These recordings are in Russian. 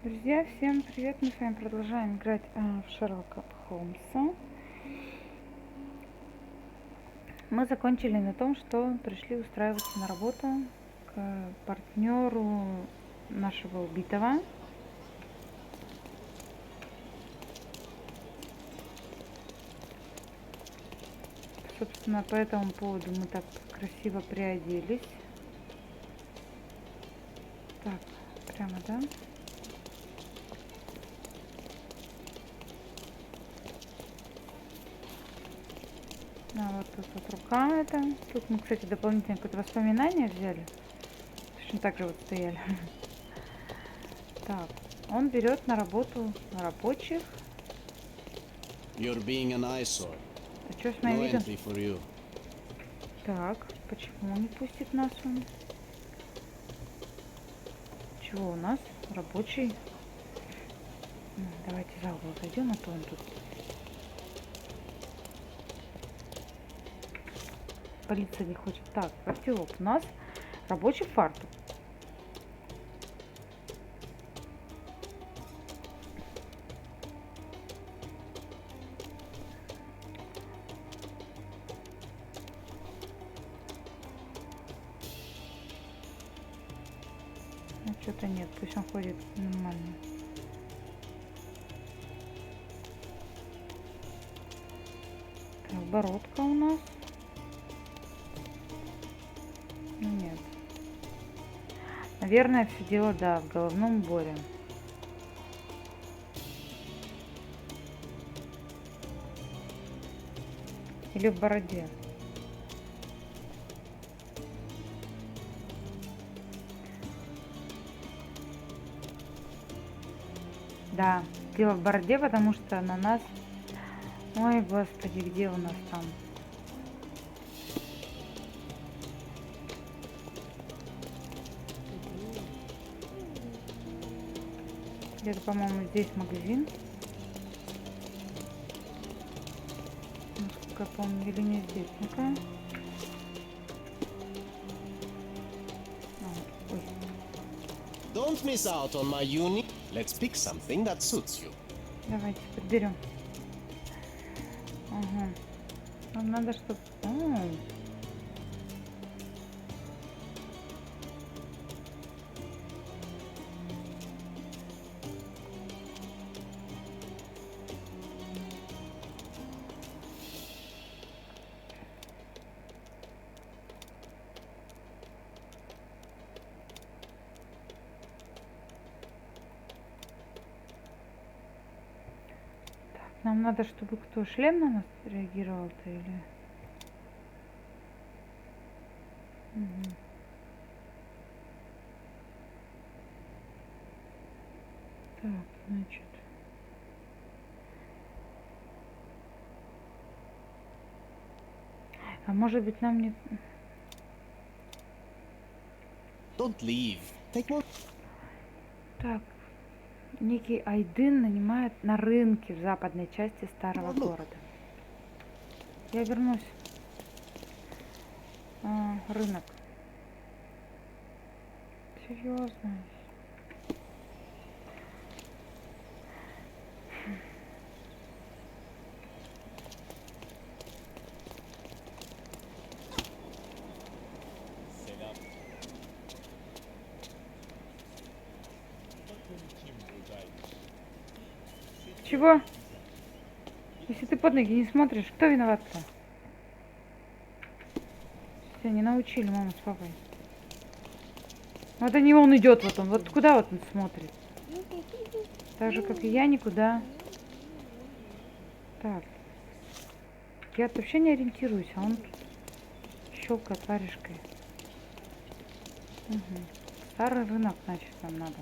Друзья, всем привет! Мы с вами продолжаем играть в Шерлока Холмса. Мы закончили на том, что пришли устраиваться на работу к партнеру нашего убитого. Собственно, по этому поводу мы так красиво приоделись. Так, прямо, да? Вот тут вот рука эта. Тут мы, кстати, дополнительное какое-то воспоминание взяли. Точно так же вот стояли. Так, он берет на работу рабочих. You're being an eyesore. А что с моим No видом? entry for you. Так, почему не пустит нас он? Чего у нас? Рабочий. Давайте за угол зайдем, а то он тут. Полиция не хочет. Так, гардероб. У нас рабочий фартук. Ну, что-то нет, пусть он ходит нормально. Так, бородка у нас. Ну, нет. Наверное, все дело, да, в головном уборе. Или в бороде. Да, дело в бороде, потому что на нас... Ой, господи, где у нас там? Где-то, по-моему, здесь магазин. Насколько я помню, или не здесь. Ну-ка. Ой. Don't miss out on my uni. Let's pick something that suits you. Давайте подберем. Ага. Нам надо, чтобы... Нам надо, чтобы кто, шлем на нас реагировал-то или... Угу. Так, значит... А может быть нам не... Don't leave. Take more. Так, некий Айдын нанимает на рынке в западной части старого города. Я вернусь. Рынок. Серьезно. Чего? Если ты под ноги не смотришь, кто виноват-то? Тебя не научили мама с папой. Вот не он идет, вот он. Вот куда вот он смотрит? Так же, как и я, никуда. Так. Я вообще не ориентируюсь, а он щелкает варежкой. Угу. Старый рынок, значит, нам надо.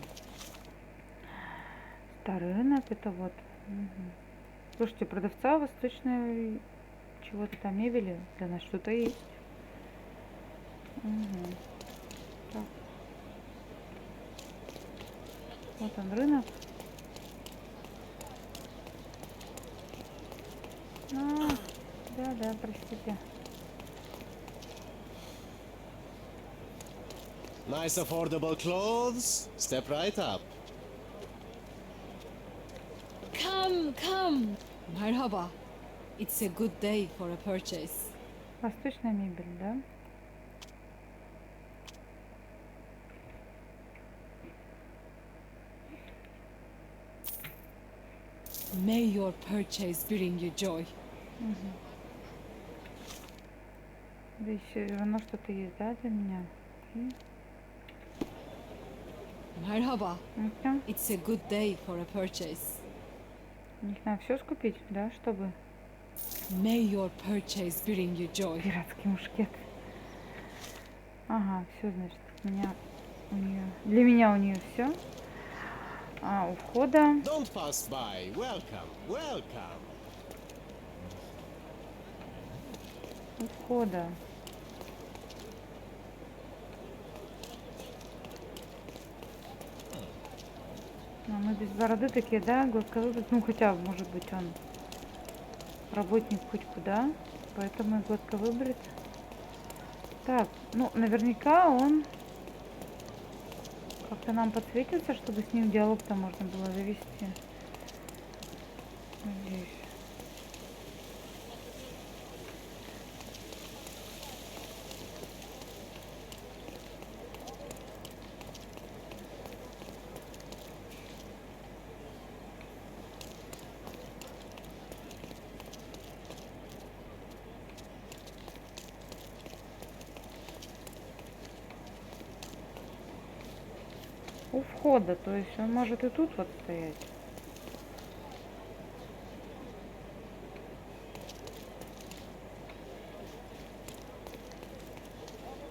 Старый рынок, это вот. Угу. Слушайте, продавца восточной чего-то там мебели для нас что-то есть. Угу. Так. Вот он рынок. Да, простите. Nice affordable clothes. Step right up. Come. Merhaba. It's a good day for a purchase. Восточная мебель, да? May your purchase bring you joy. Да еще равно что-то есть, да, для меня? Окей. Merhaba. Ну-ка. It's a good day for a purchase. Не знаю, все скупить, да, чтобы... May your purchase bring you joy. Пиратский мушкет. Ага, все, значит, у нее... Для меня у нее все. А у входа... Don't pass by. Welcome, welcome. У входа. А мы без бороды такие, да, гладколыбы. Ну, хотя, может быть, он работник хоть куда. Поэтому и гладко выбрит. Так, ну, наверняка он как-то нам подсветится, чтобы с ним диалог-то можно было завести. Надеюсь. У входа, то есть он может и тут вот стоять.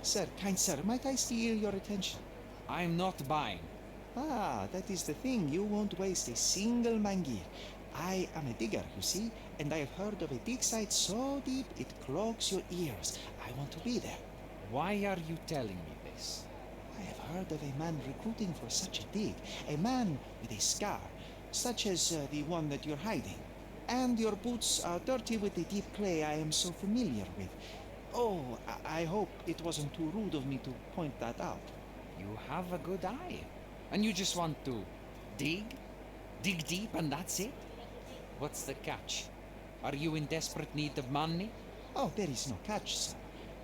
Sir, kind sir, might I steal your attention? I'm not buying. Ah, that is the thing. You won't waste a single mangi. I am a digger, you see, and I have heard of a dig site so deep it clogs your ears. I want to be there. Why are you telling me this? I have heard of a man recruiting for such a dig. A man with a scar, such as the one that you're hiding. And your boots are dirty with the deep clay I am so familiar with. Oh, I hope it wasn't too rude of me to point that out. You have a good eye. And you just want to dig? Dig deep and that's it? What's the catch? Are you in desperate need of money? Oh, there is no catch, sir.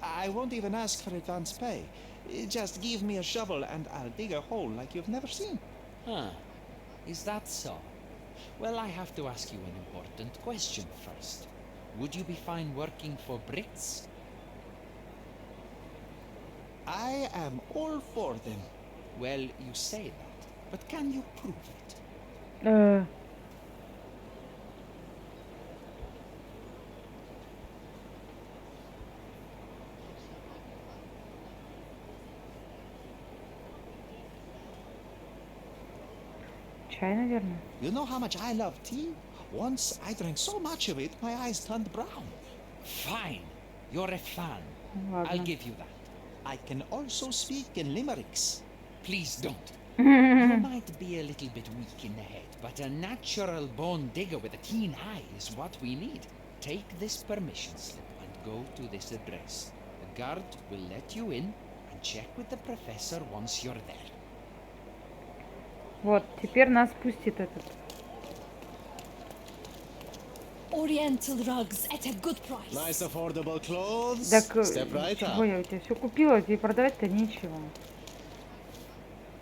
I won't even ask for advance pay. Just give me a shovel and I'll dig a hole like you've never seen. Huh. Is that so? Well, I have to ask you an important question first. Would you be fine working for Brits? I am all for them. Well, you say that, but can you prove it? Чай, наверное. You know how much I love tea? Once I drank so much of it, my eyes turned brown. Fine. You're a fan. Ладно. I'll give you that. I can also speak in limericks. Please don't. You might be a little bit weak in the head, but a natural born digger with a keen eye is what we need. Take this permission slip and go to this address. The guard will let you in and check with the professor once you're there. Вот, теперь нас пустит этот. Oriental rugs at a good price. Nice affordable clothes. Так, Step right чего up. я у тебя все купила, тебе продавать-то нечего.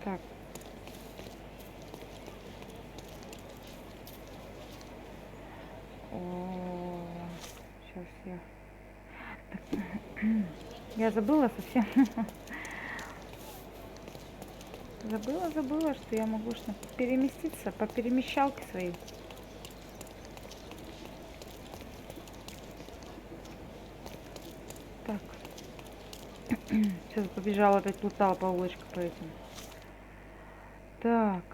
Так. О, сейчас я... Я забыла совсем. Забыла, что я могу переместиться по перемещалке своей. Так. Сейчас побежала, опять плутала по улочке по этим. Так.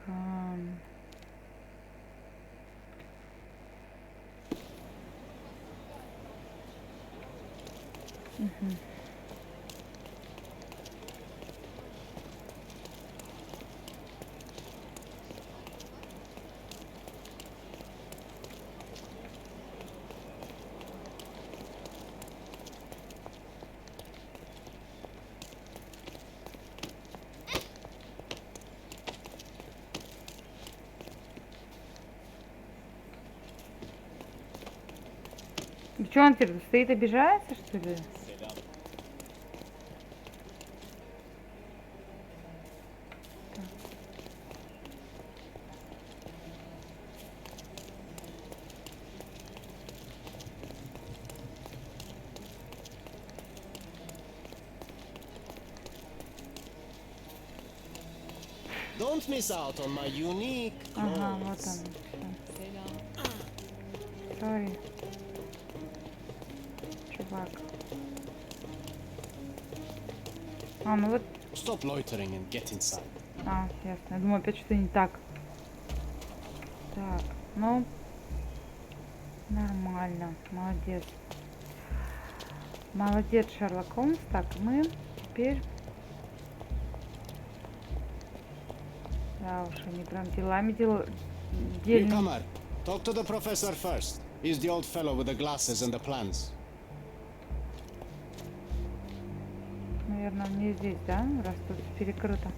Угу. И что он теперь стоит, обижается, что ли? Don't miss out on my unique Ага, вот clothes. он. Сори. Чувак. А, ну вот. Stop loitering and get inside. А, ясно. Я думаю, опять что-то не так. Так, ну. Нормально. Молодец. Молодец, Шерлок Холмс. Так, мы теперь... Да уж, они прям делами дельными. Newcomer, talk to the professor first. He's the old fellow with the glasses and the plans. Наверное, мне здесь, да? Раз тут перекрыто.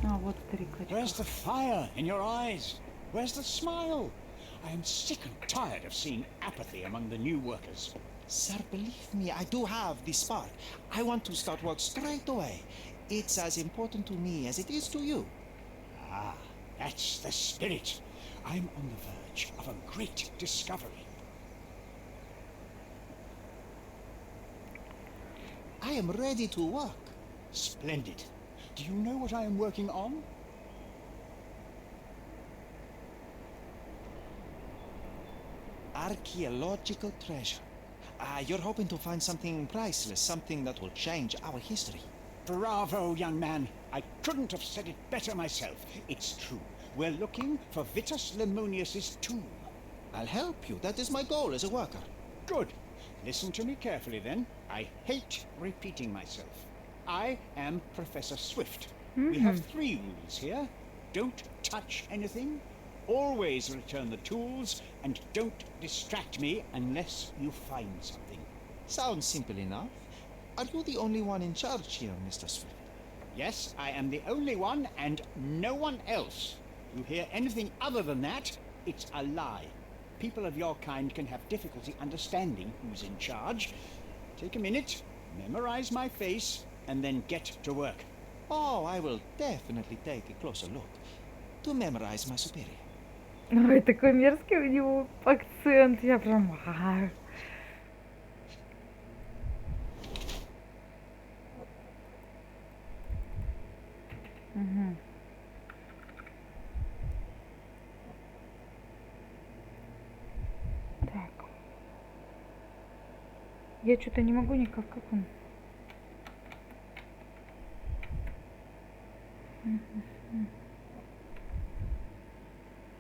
А, вот старик. Where's the fire in your eyes? Where's the smile? I am sick and tired of seeing apathy among the new workers. Sir, believe me, I do have the spark. I want to start work straight away. It's as important to me as it is to you. Ah, that's the spirit. I'm on the verge of a great discovery. I am ready to work. Splendid. Do you know what I am working on? Archaeological treasure. You're hoping to find something priceless, something that will change our history. Bravo, young man. I couldn't have said it better myself. It's true. We're looking for Vitus Lemonius's tomb. I'll help you. That is my goal as a worker. Good. Listen to me carefully then. I hate repeating myself. I am Professor Swift. We have 3 rules here. Don't touch anything. Always return the tools. And don't distract me unless you find something. Sounds simple enough. Are you the only one in charge here, Mr. Swift? Yes, I am the only one and no one else. You hear anything other than that, it's a lie. People of your kind can have difficulty understanding who's in charge. Take a minute, memorize my face, and then get to work. Oh, I will definitely take a closer look to memorize my superior. Ой, такой мерзкий у него акцент. Я прям... Угу. Так. Я что-то не могу никак, как он?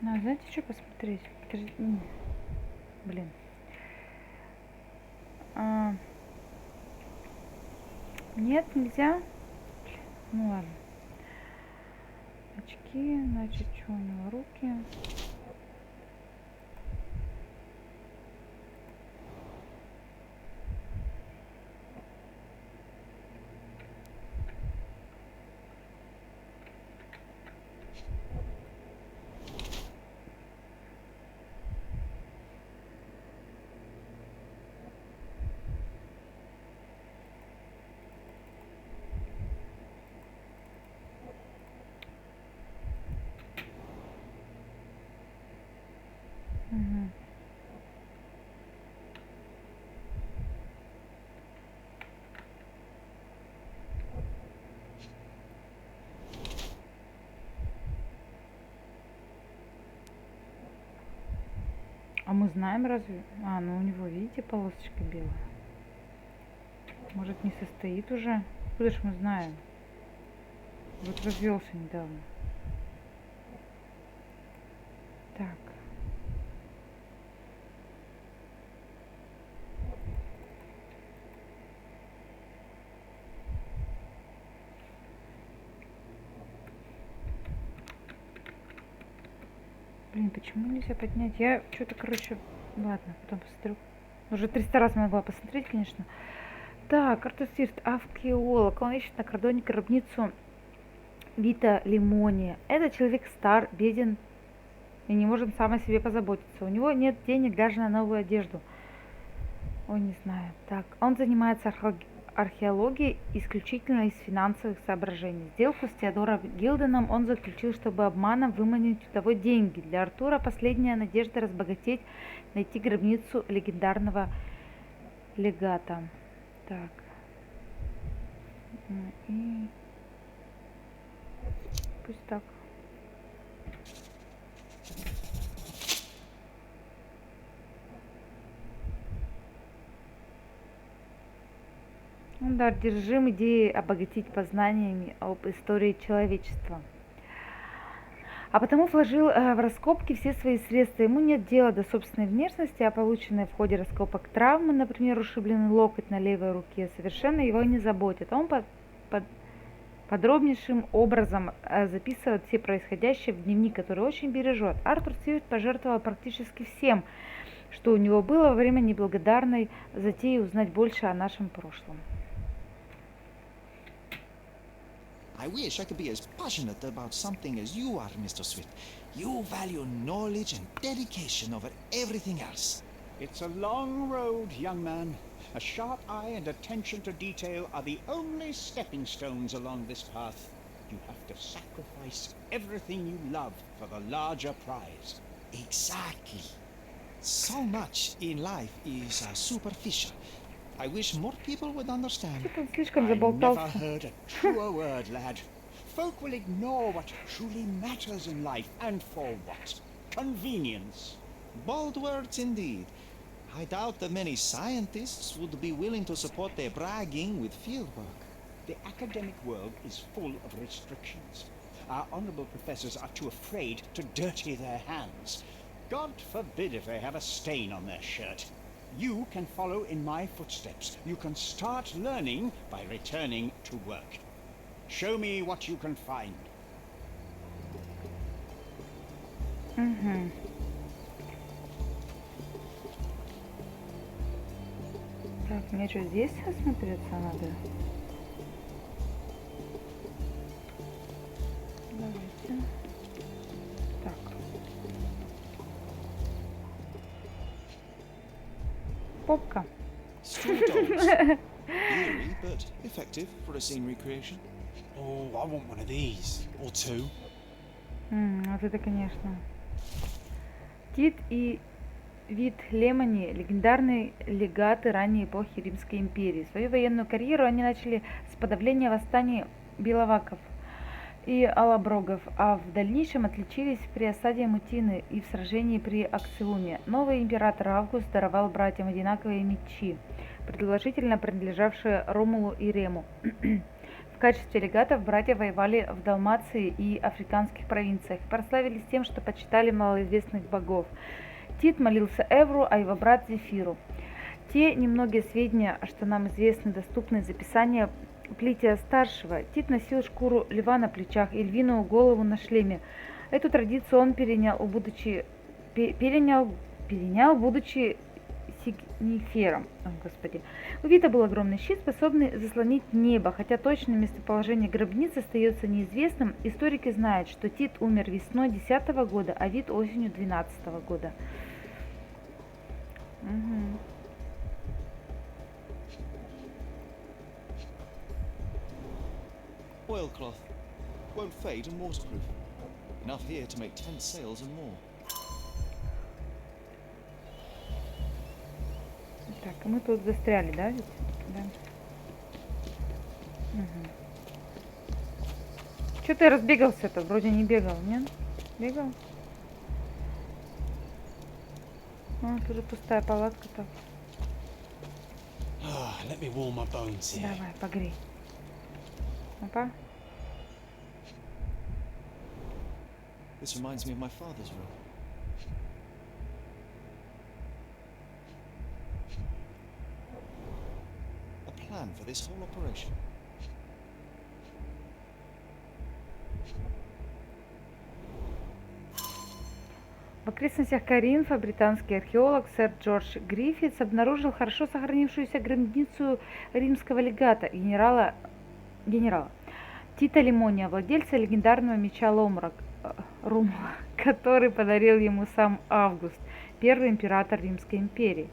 А, знаете, что посмотреть? Блин. Нет, нельзя. Ну ладно. Очки, значит, что у него руки? Угу. А мы знаем разве? А, ну у него, видите, полосочка белая. Может, не состоит уже? Откуда ж мы знаем? Вот развелся недавно. Так. Блин, почему нельзя поднять? Я что-то, короче... Ладно, потом посмотрю. Уже 300 раз могла посмотреть, конечно. Так, Артур, археолог. Он ищет на Кордоне гробницу Вита Лимония. Этот человек стар, беден и не можем сам о себе позаботиться. У него нет денег даже на новую одежду. Ой, не знаю. Так, он занимается археологией исключительно из финансовых соображений. Сделку с Теодором Гилденом он заключил, чтобы обманом выманить у того деньги. Для Артура последняя надежда разбогатеть, найти гробницу легендарного легата. Так. И пусть так. Он одержим идеей обогатить познаниями об истории человечества. А потому вложил в раскопки все свои средства. Ему нет дела до собственной внешности, а полученные в ходе раскопок травмы, например, ушибленный локоть на левой руке, совершенно его не заботит. Он подробнейшим образом записывает все происходящее в дневник, который очень бережет. Артур Свифт пожертвовал практически всем, что у него было во время неблагодарной затеи узнать больше о нашем прошлом. I wish I could be as passionate about something as you are, Mr. Swift. You value knowledge and dedication over everything else. It's a long road, young man. A sharp eye and attention to detail are the only stepping stones along this path. You have to sacrifice everything you love for the larger prize. Exactly. So much in life is superficial. I wish more people would understand. Он слишком I заболтался. never heard a truer word, lad. Folk will ignore what truly matters in life, and for what? Convenience. Bold words indeed. I doubt that many scientists would be willing to support their bragging with fieldwork. The academic world is full of restrictions. Our honorable professors are too afraid to dirty their hands. God forbid if they have a stain on their shirt. You can follow in my footsteps. You can start learning by returning to work. Show me what you can find. Угу. Так, мне что, здесь осмотреться надо? Давайте. Так. Попка. Straw dogs. Eerie, but effective for a scene recreation. Oh, I want one of these. Or two. Вот это, конечно. Тит и Вит Лемони – легендарные легаты ранней эпохи Римской империи. Свою военную карьеру они начали с подавления восстаний беловаков и алаброгов, а в дальнейшем отличились при осаде Мутины и в сражении при Акциуме. Новый император Август даровал братьям одинаковые мечи, предположительно принадлежавшие Ромулу и Рему. В качестве легатов братья воевали в Далмации и африканских провинциях и прославились тем, что почитали малоизвестных богов. Тит молился Эвру, а его брат Зефиру. Те немногие сведения, что нам известны, доступны из описания Плития-старшего. Тит носил шкуру льва на плечах и львиную голову на шлеме. Эту традицию он перенял, будучи сигнифером. О, Господи. У Вита был огромный щит, способный заслонить небо, хотя точное местоположение гробницы остается неизвестным. Историки знают, что Тит умер весной 10 года, а Вит осенью 12 года. Угу. Oilcloth. Won't fade and waterproof. Enough here to make 10 sails and more. Так, мы тут застряли, да, ведь? Да. Угу. Че ты разбегался-то? Вроде не бегал, нет? Бегал? О, тут же пустая палатка так. Let me warm my bones here. Давай, погрей. Опа. This reminds me of my father's room. A plan for this whole operation. В окрестностях Коринфа британский археолог сэр Джордж Гриффитс обнаружил хорошо сохранившуюся гробницу римского легата генерала Тита Лимония, владельца легендарного меча Румла, который подарил ему сам Август, первый император Римской империи.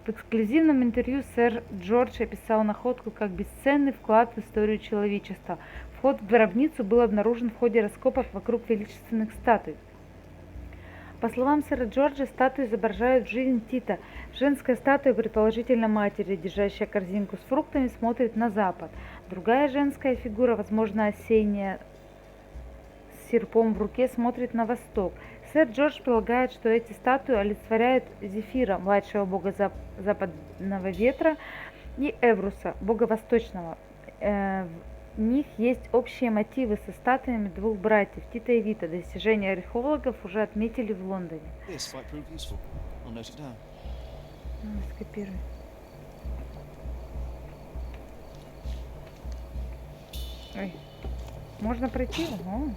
В эксклюзивном интервью сэр Джордж описал находку как бесценный вклад в историю человечества. Вход в гробницу был обнаружен в ходе раскопок вокруг величественных статуй. По словам сэра Джорджа, статуи изображают жизнь Тита. Женская статуя, предположительно матери, держащая корзинку с фруктами, смотрит на запад. Другая женская фигура, возможно осенняя, с серпом в руке, смотрит на восток. Сэр Джордж полагает, что эти статуи олицетворяют Зефира, младшего бога западного ветра, и Эвруса, бога восточного. В них есть общие мотивы со статуями двух братьев, Тита и Вита. Достижения археологов уже отметили в Лондоне. Скопируй. Ой. Можно пройти? Ого.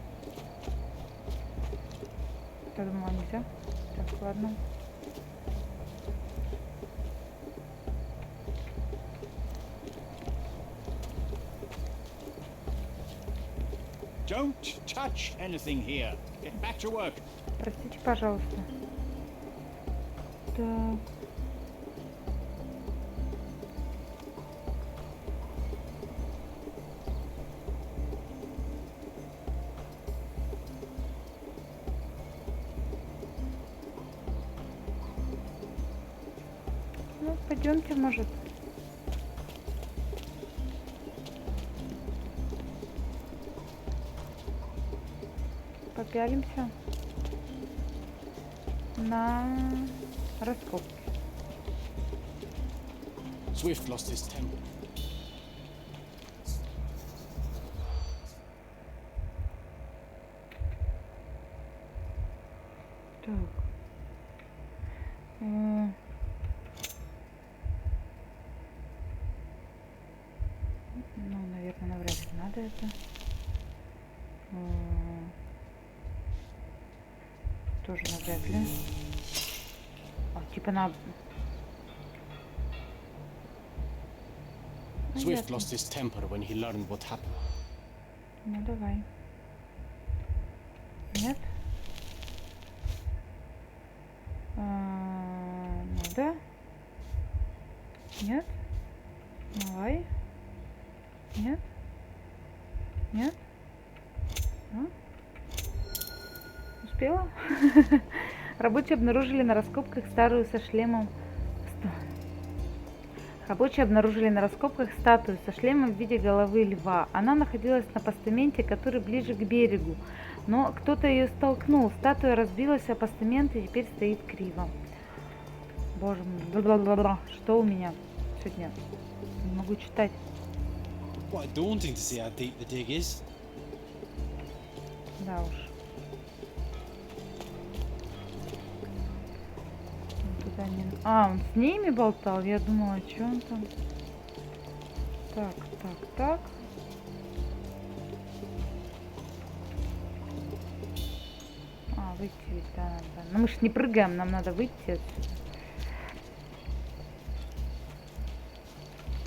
Я думала, нельзя. Так, ладно. Don't touch anything here. Get back to work. Простите, пожалуйста. Так. Ну, пойдемте, может. Попялимся на раскопки. Swift lost his temper. Так. Ну, наверное, навряд ли надо это. Тоже навряд ли. Типа на... Swift lost his temper when he learned what happened. Ну, давай. Нет? Ну, да. Нет? Давай. Нет? Нет? А? Успела? Рабочие обнаружили на раскопках статую со шлемом. Рабочие обнаружили на раскопках статую со шлемом в виде головы льва. Она находилась на постаменте, который ближе к берегу. Но кто-то ее столкнул. Статуя разбилась о постамент и теперь стоит криво. Боже мой. Бла-бла-бла-бла. Что у меня сегодня? Не могу читать. Quite daunting to see how deep the dig is. Да уж. Туда не... Он с ними болтал? Я думала, что он там? Так, так, так. Выйти ведь, да, надо. Но мы же не прыгаем, нам надо выйти отсюда.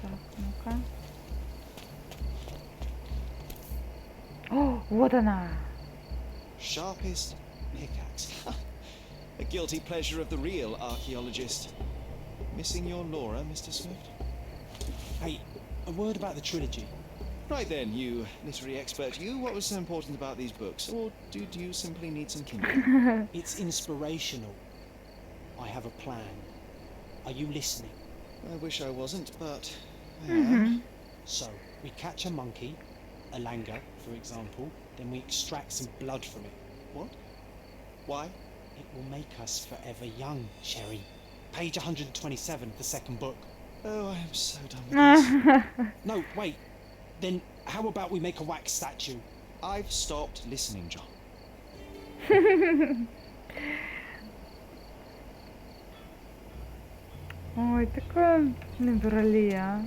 Так, ну-ка. О, вот она! Sharpest pickaxe. A guilty pleasure of the real archaeologist. Missing your Laura, Mr. Swift? Hey, a word about the trilogy. Right then, you literary expert, what was so important about these books? Or do you simply need some kindling? It's inspirational. I have a plan. Are you listening? I wish I wasn't, but I am. So, we catch a monkey, a langur, for example, then we extract some blood from it. What? Why? It will make us forever young, Sherry. Page 127 of the second book. Oh, I am so done with this. No, wait. Then how about we make a wax statue? I've stopped listening, John. Ой, такое набрали, а.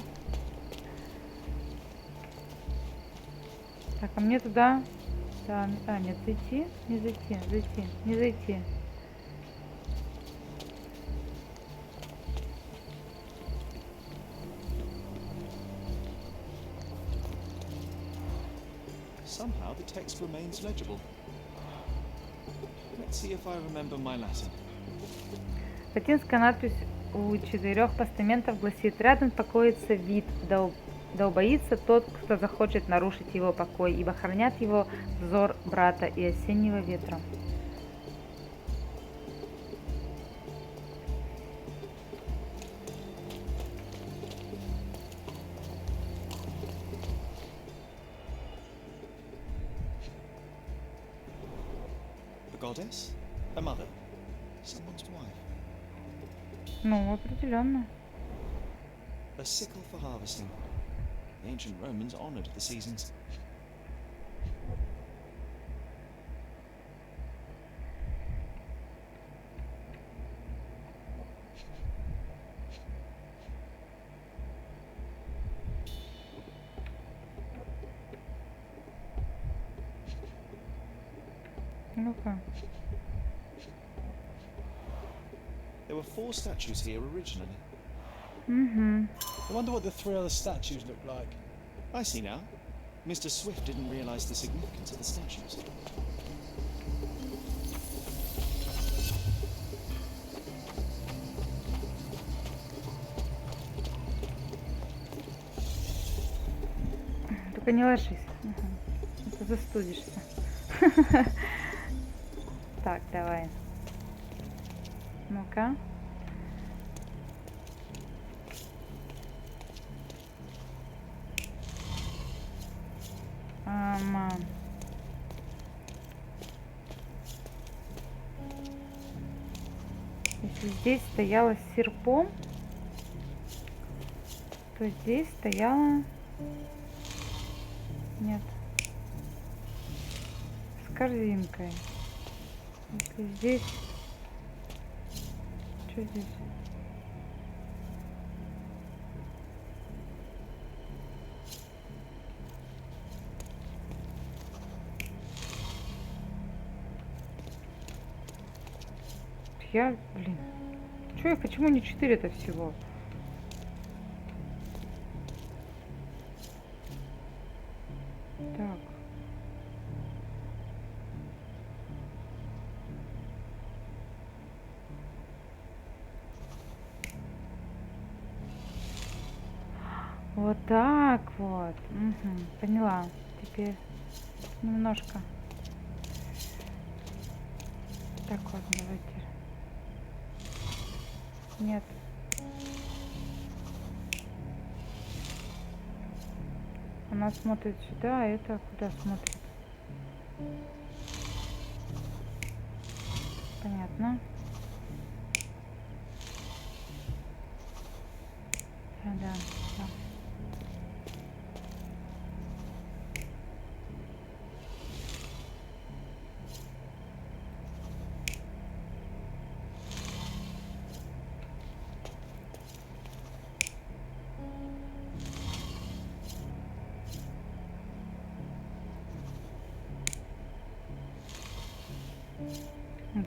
Так, а мне туда... Да, нет, зайти, не зайти, зайти, не зайти. Somehow the text remains legible. Let's see if I remember my Latin. Латинская надпись у 4 постаментов гласит: «Рядом покоится вид, да убоится тот, кто захочет нарушить его покой, ибо хранят его взор брата и осеннего ветра». A goddess? A mother? Someone's wife? Ну, определенно. A sickle for harvesting. The ancient Romans honored the seasons. Ну-ка. There were 4 statues here originally. Угу. I wonder what the 3 other statues look like. I see now. Mr. Swift didn't realize the significance of the statues. Только не ложись. Ага. А то застудишься. Так, давай. Ну-ка. Если здесь стояла с серпом, то здесь стояла... Нет. С корзинкой. Если здесь... Что здесь? Блин. Чё я, почему не 4-то всего? Так. Вот так вот. Угу, поняла. Теперь немножко. Так, ладно, давайте. Нет. Она смотрит сюда, а это куда смотрит? Понятно. Да, да.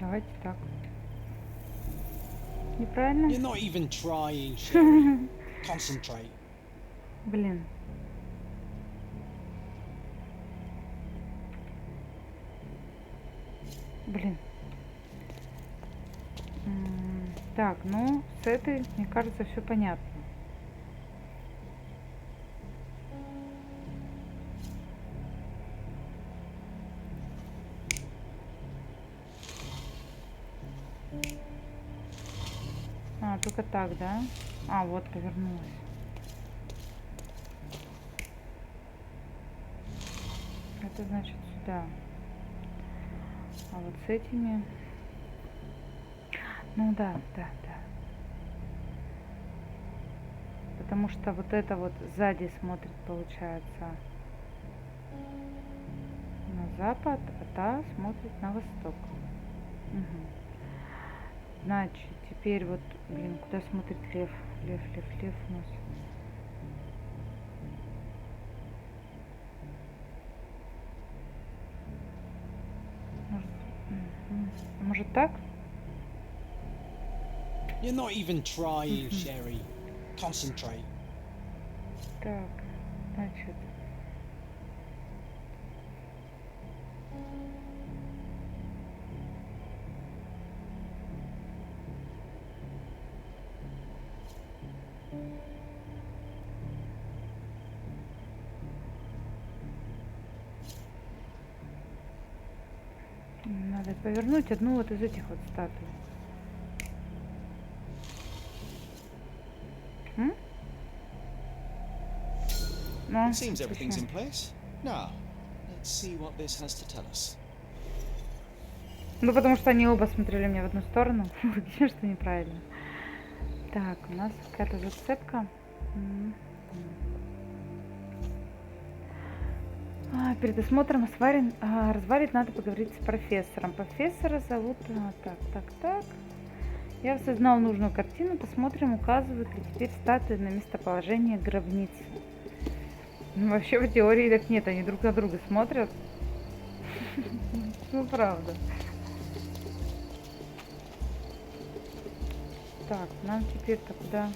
Давайте так. Неправильно? You're not even trying, Sherry. Concentrate. Блин. Блин. Так, ну, с этой, мне кажется, все понятно. А, только так, да? А, вот, повернулась. Это значит сюда. А вот с этими... Ну да, да, да. Потому что вот это вот сзади смотрит, получается, на запад, а та смотрит на восток. Угу. Значит, теперь вот, блин, куда смотрит лев? Лев у нас. Может так? You're not even trying, Sherry. Concentrate. Так, значит. Надо повернуть одну вот из этих вот статуй. М? Ну, Seems everything's отлично. in place. Now, let's see what this has to tell us. Ну, потому что они оба смотрели мне в одну сторону. Логично, что неправильно. Так, у нас какая-то зацепка. Перед осмотром развалит, надо поговорить с профессором. Профессора зовут... так. Я осознал нужную картину. Посмотрим, указывают ли теперь статуи на местоположение гробницы. Ну, вообще, в теории так нет. Они друг на друга смотрят. Ну, правда. Так, нам теперь-то куда?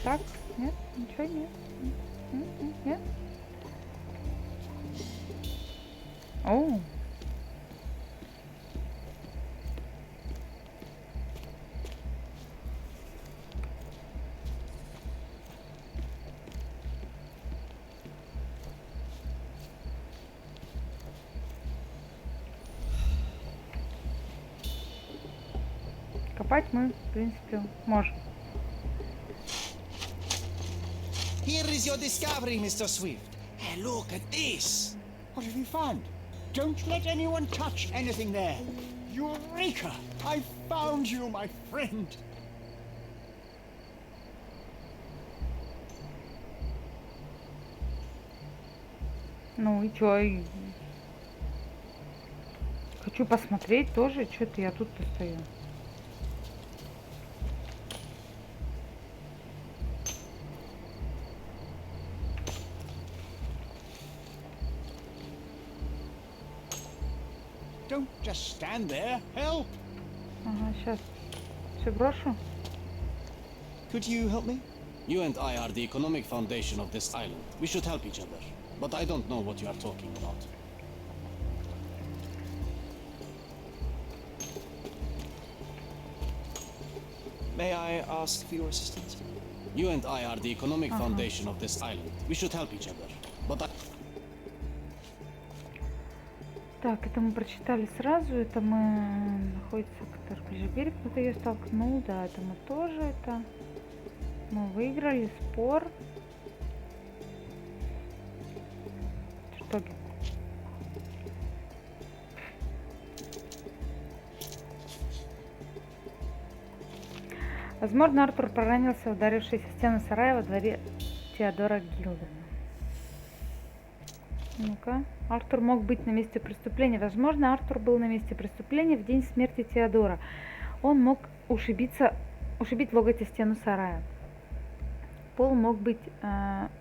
Так, нет, ничего нет. Нет. О. Копать мы, в принципе, можем. Here is your discovery, Mr. Swift. Hey, look at this. What have you found? Don't let anyone touch anything there. Eureka! I found you, my friend. Ну и чё? Хочу посмотреть тоже, что-то я тут стою. Don't just stand there. Help! Ага, сейчас все брошу. Could you help me? You and I are the economic foundation of this island. We should help each other. But I don't know what you are talking about. May I ask for your assistance? You and I are the economic foundation of this island. We should help each other. But I... Так, это мы прочитали сразу, это мы находится, который ближе к берегу, кто-то ее столкнул, да, это мы тоже, это мы выиграли спор. В итоге. Возможно, Артур проранился, ударившись в стену сарая во дворе Теодора Гилдена. Ну-ка. Артур мог быть на месте преступления. Возможно, Артур был на месте преступления в день смерти Теодора. Он мог ушибить локоть о стену сарая. Пол мог быть...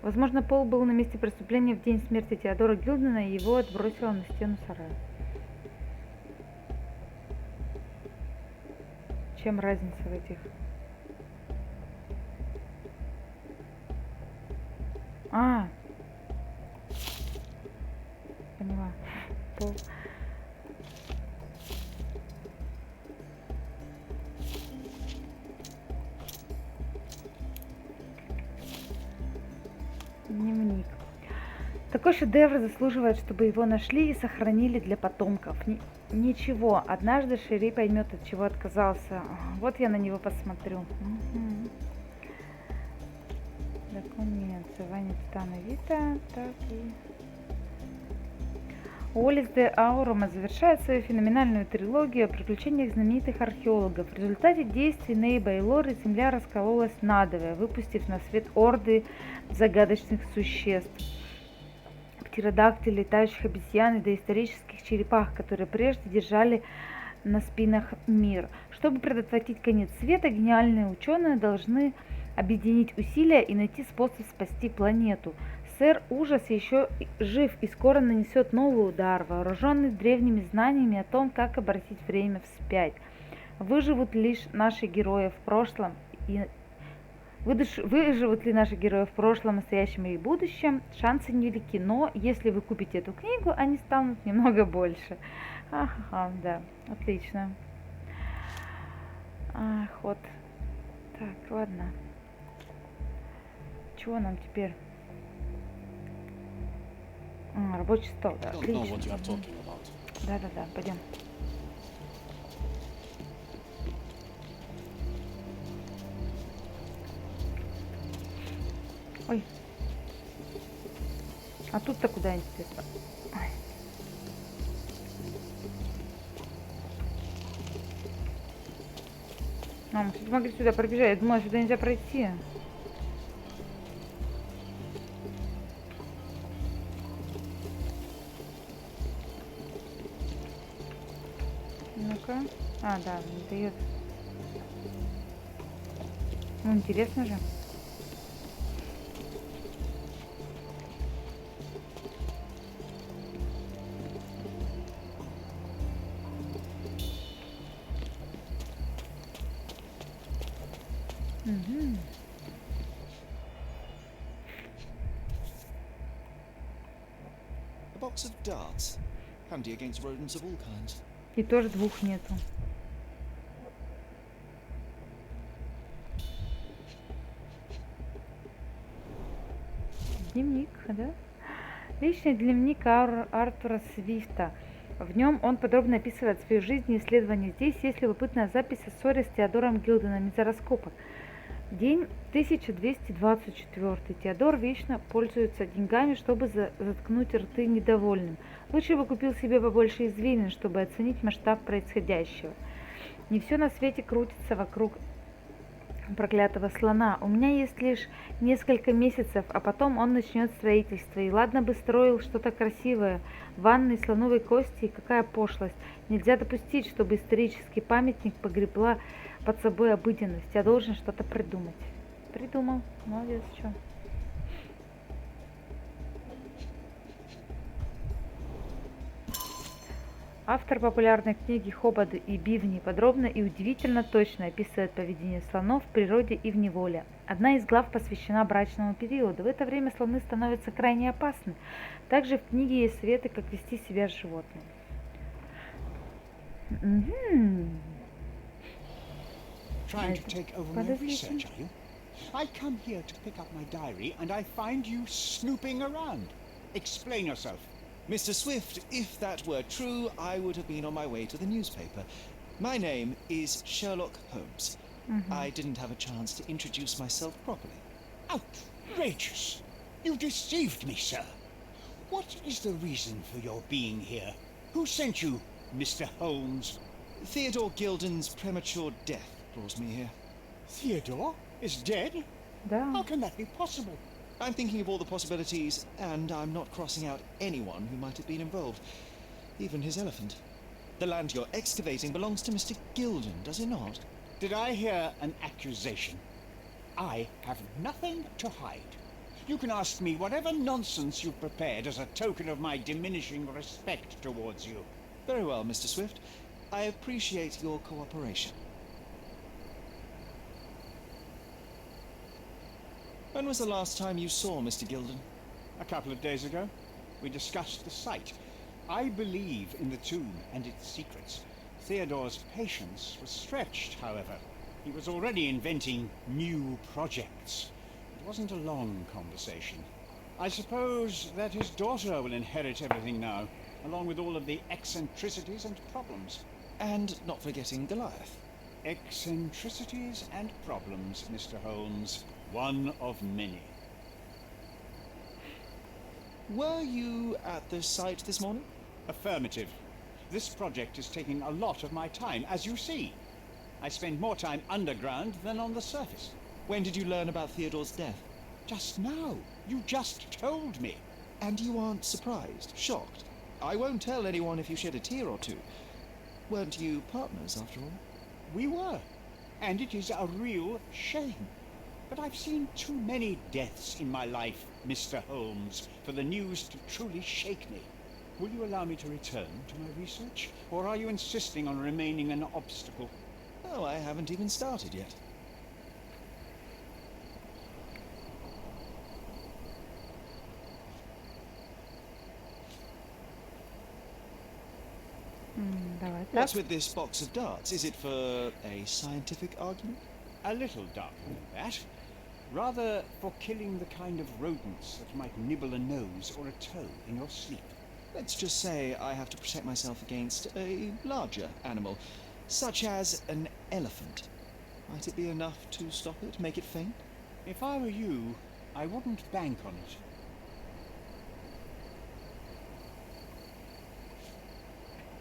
возможно, Пол был на месте преступления в день смерти Теодора Гилдена, и его отбросило на стену сарая. Чем разница в этих? Поняла. Пол. Дневник. Такой шедевр заслуживает, чтобы его нашли и сохранили для потомков. Ничего, однажды Шерри поймет, от чего отказался. Вот я на него посмотрю. Угу. Документ. Звание Титана Вита. Так и... Уоллес де Аурума завершает свою феноменальную трилогию о приключениях знаменитых археологов. В результате действий Нейба и Лоры Земля раскололась надвое, выпустив на свет орды загадочных существ. Птеродактилей, летающих обезьян и доисторических черепах, которые прежде держали на спинах мир. Чтобы предотвратить конец света, гениальные ученые должны объединить усилия и найти способ спасти планету. Сэр Ужас еще жив и скоро нанесет новый удар, вооруженный древними знаниями о том, как обратить время вспять. Выживут ли наши герои в прошлом, настоящем и будущем, шансы невелики, но если вы купите эту книгу, они станут немного больше. Ага, да, отлично. Ах, вот. Так, ладно. чего нам теперь? Рабочий стол, I да, don't know what you отлично. are talking about. Да-да-да, пойдем. Ой. А тут-то куда, интересно? Ой. А, мы, кстати, могли сюда пробежать. Я думала, сюда нельзя пройти. Ну-ка. А, да, не дает. Ну, интересно же. Угу. A box of darts. Handy against rodents of all kinds. И тоже двух нету. Дневник, да? Личный дневник Артура Свифта. В нем он подробно описывает свою жизнь и исследования. Здесь есть любопытная запись о ссоре с Теодором Гилденом из-за раскопок. День 1224. Теодор вечно пользуется деньгами, чтобы заткнуть рты недовольным. Лучше бы купил себе побольше извилин, чтобы оценить масштаб происходящего. Не все на свете крутится вокруг проклятого слона. У меня есть лишь несколько месяцев, а потом он начнет строительство. И ладно бы строил что-то красивое. Ванны, слоновой кости, какая пошлость. Нельзя допустить, чтобы исторический памятник погребла под собой обыденность. Я должен что-то придумать. Придумал. Молодец, что. Автор популярной книги «Хободы и бивни» подробно и удивительно точно описывает поведение слонов в природе и в неволе. Одна из глав посвящена брачному периоду. В это время слоны становятся крайне опасны. Также в книге есть советы, как вести себя с животными. Trying to take over my research, are you? I come here to pick up my diary and I find you snooping around. Explain yourself. Mr. Swift, if that were true, I would have been on my way to the newspaper. My name is Sherlock Holmes. I didn't have a chance to introduce myself properly. Outrageous! You deceived me, sir. What is the reason for your being here? Who sent you, Mr. Holmes? Theodore Gilden's premature death draws me here. Theodore is dead? Да. How can that be possible? I'm thinking of all the possibilities, and I'm not crossing out anyone who might have been involved. Even his elephant. The land you're excavating belongs to Mr. Gilden, does it not? Did I hear an accusation? I have nothing to hide. You can ask me whatever nonsense you've prepared as a token of my diminishing respect towards you. Very well, Mr. Swift. I appreciate your cooperation. When was the last time you saw Mr. Gilden? A couple of days ago, we discussed the site. I believe in the tomb and its secrets. Theodore's patience was stretched, however. He was already inventing new projects. It wasn't a long conversation. I suppose that his daughter will inherit everything now, along with all of the eccentricities and problems. And not forgetting Goliath. Eccentricities and problems, Mr. Holmes. One of many. Were you at the site this morning? Affirmative. This project is taking a lot of my time, as you see. I spend more time underground than on the surface. When did you learn about Theodore's death? Just now. You just told me. And you aren't surprised, shocked? I won't tell anyone if you shed a tear or two. Weren't you partners, after all? We were. And it is a real shame. But I've seen too many deaths in my life, Mr. Holmes, for the news to truly shake me. Will you allow me to return to my research? Or are you insisting on remaining an obstacle? Oh, I haven't even started yet. Давай так. What's with this box of darts? Is it for a scientific argument? A little darker than that. Rather for killing the kind of rodents that might nibble a nose or a toe in your sleep. Let's just say I have to protect myself against a larger animal, such as an elephant. Might it be enough to stop it, make it faint? If I were you, I wouldn't bank on it.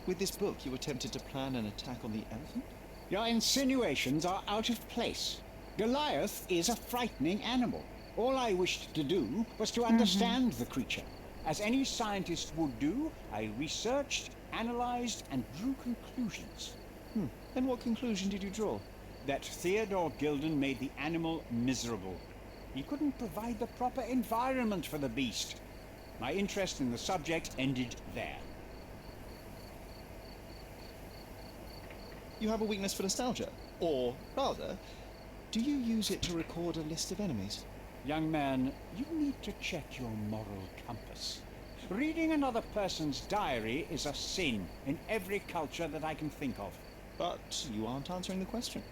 With this book, you attempted to plan an attack on the elephant? Your insinuations are out of place. Goliath is a frightening animal. All I wished to do was to understand the creature. As any scientist would do, I researched, analyzed, and drew conclusions. And what conclusion did you draw? That Theodore Gilden made the animal miserable. He couldn't provide the proper environment for the beast. My interest in the subject ended there. You have a weakness for nostalgia. Or, rather, do you use it to record a list of enemies? Young man, you need to check your moral compass. Reading another person's diary is a sin in every culture that I can think of. But you aren't answering the question.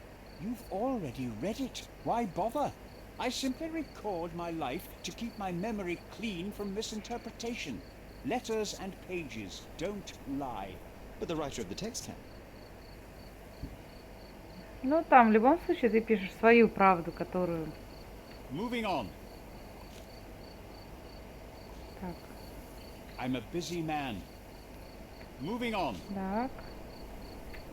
You've already read it. Why bother? I simply record my life to keep my memory clean from misinterpretation. Letters and pages don't lie. But the writer of the text can. Ну, там в любом случае ты пишешь свою правду, которую... Moving on. Так, I'm a busy man. Moving on. так.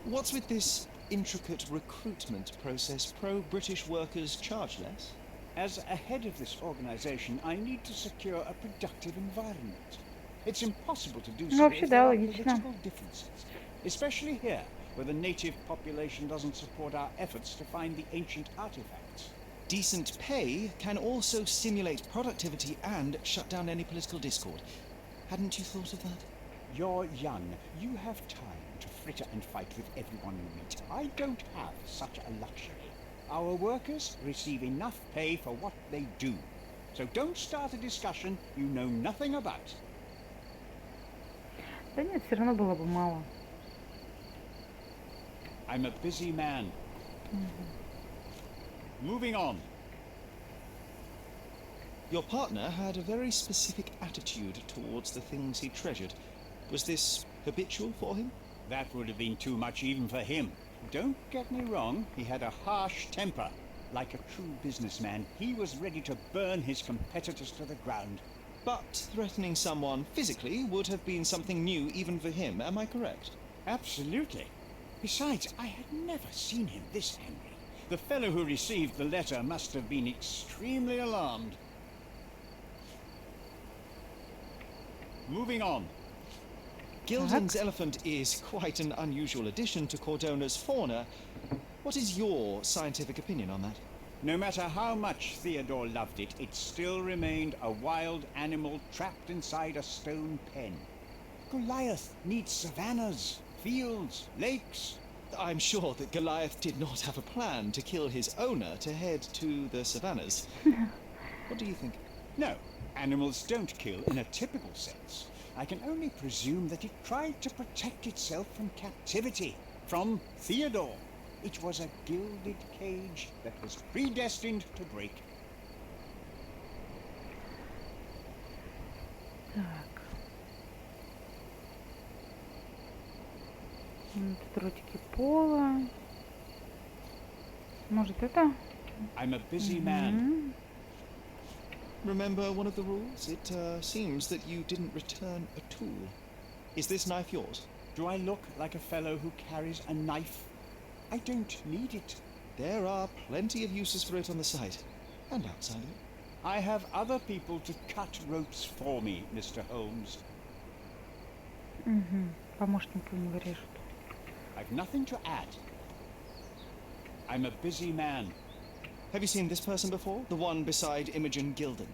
What's with this intricate recruitment process? Pro-British workers charge less? As a head of this organization, I need to secure a productive environment. It's impossible to do so Вообще, if there да, are логично. political differences. Especially here, where the native population doesn't support our efforts to find the ancient artifacts. Decent pay can also stimulate productivity and shut down any political discord. Hadn't you thought of that? You're young. You have time to fritter and fight with everyone you meet. I don't have such a luxury. Our workers receive enough pay for what they do. So don't start a discussion you know nothing about. Да нет, все равно было бы мало. I'm a busy man. Moving on. Your partner had a very specific attitude towards the things he treasured. Was this habitual for him? That would have been too much even for him. Don't get me wrong, he had a harsh temper. Like a true businessman, he was ready to burn his competitors to the ground. But threatening someone physically would have been something new even for him, am I correct? Absolutely. Besides, I had never seen him this angry. The fellow who received the letter must have been extremely alarmed. Moving on. Gilden's elephant is quite an unusual addition to Cordona's fauna. What is your scientific opinion on that? No matter how much Theodore loved it, it still remained a wild animal trapped inside a stone pen. Goliath needs savannas, fields, lakes. I'm sure that Goliath did not have a plan to kill his owner to head to the savannas. What do you think? No, animals don't kill in a typical sense. I can only presume that it tried to protect itself from captivity, from Theodore. It was a gilded cage that was predestined to break. Так. Тут ручки пола. Может это? I'm a busy man. Remember one of the rules? It seems that you didn't return a tool. Is this knife yours? Do I look like a fellow who carries a knife? I don't need it. There are plenty of uses for it on the site, and outside of it. I have other people to cut ropes for me, Mr. Holmes. Помощника у него режут. I've nothing to add. I'm a busy man. Have you seen this person before? The one beside Imogen Gilden?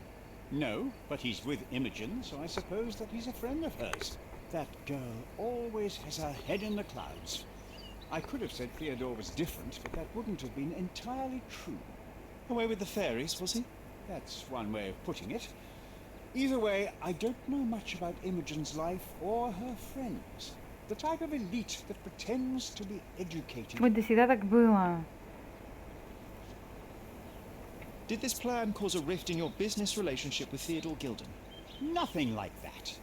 No, but he's with Imogen, so I suppose that he's a friend of hers. That girl always has her head in the clouds. I could have said Theodore was different, but that wouldn't have been entirely true. Away with the fairies, was he? That's one way of putting it. Either way, I don't know much about Imogen's life or her friends. The type of elite that pretends to be educated. Ой, да всегда так было. Did this plan cause a rift in your business relationship with Theodore Gilden? Nothing like that.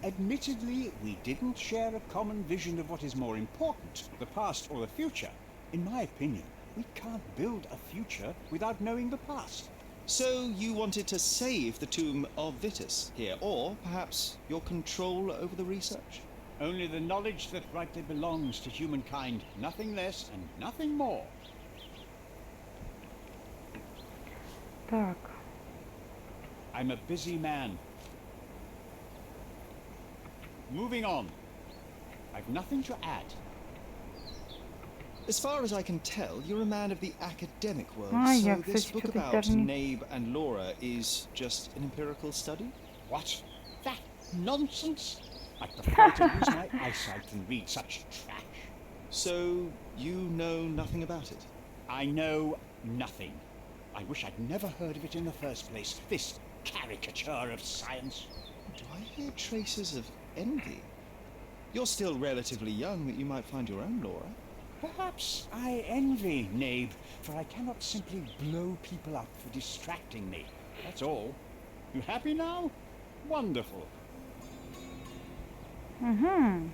Admittedly, we didn't share a common vision of what is more important, the past or the future. In my opinion, we can't build a future without knowing the past. So you wanted to save the tomb of Vitus here, or perhaps your control over the research? Only the knowledge that rightly belongs to humankind, nothing less and nothing more. Так. I'm a busy man. Moving on. I've nothing to add. As far as I can tell, you're a man of the academic world, Я, so this кстати, book что-то about даже не... Nabe and Laura is just an empirical study? What? That nonsense? I prefer to use my eyesight than read such trash. So you know nothing about it? I know nothing. I wish I'd never heard of it in the first place. This caricature of science. Do I hear traces of envy? You're still relatively young, that you might find your own Laura. Perhaps I envy Nabe, for I cannot simply blow people up for distracting me. That's all. You happy now? Wonderful. Угу.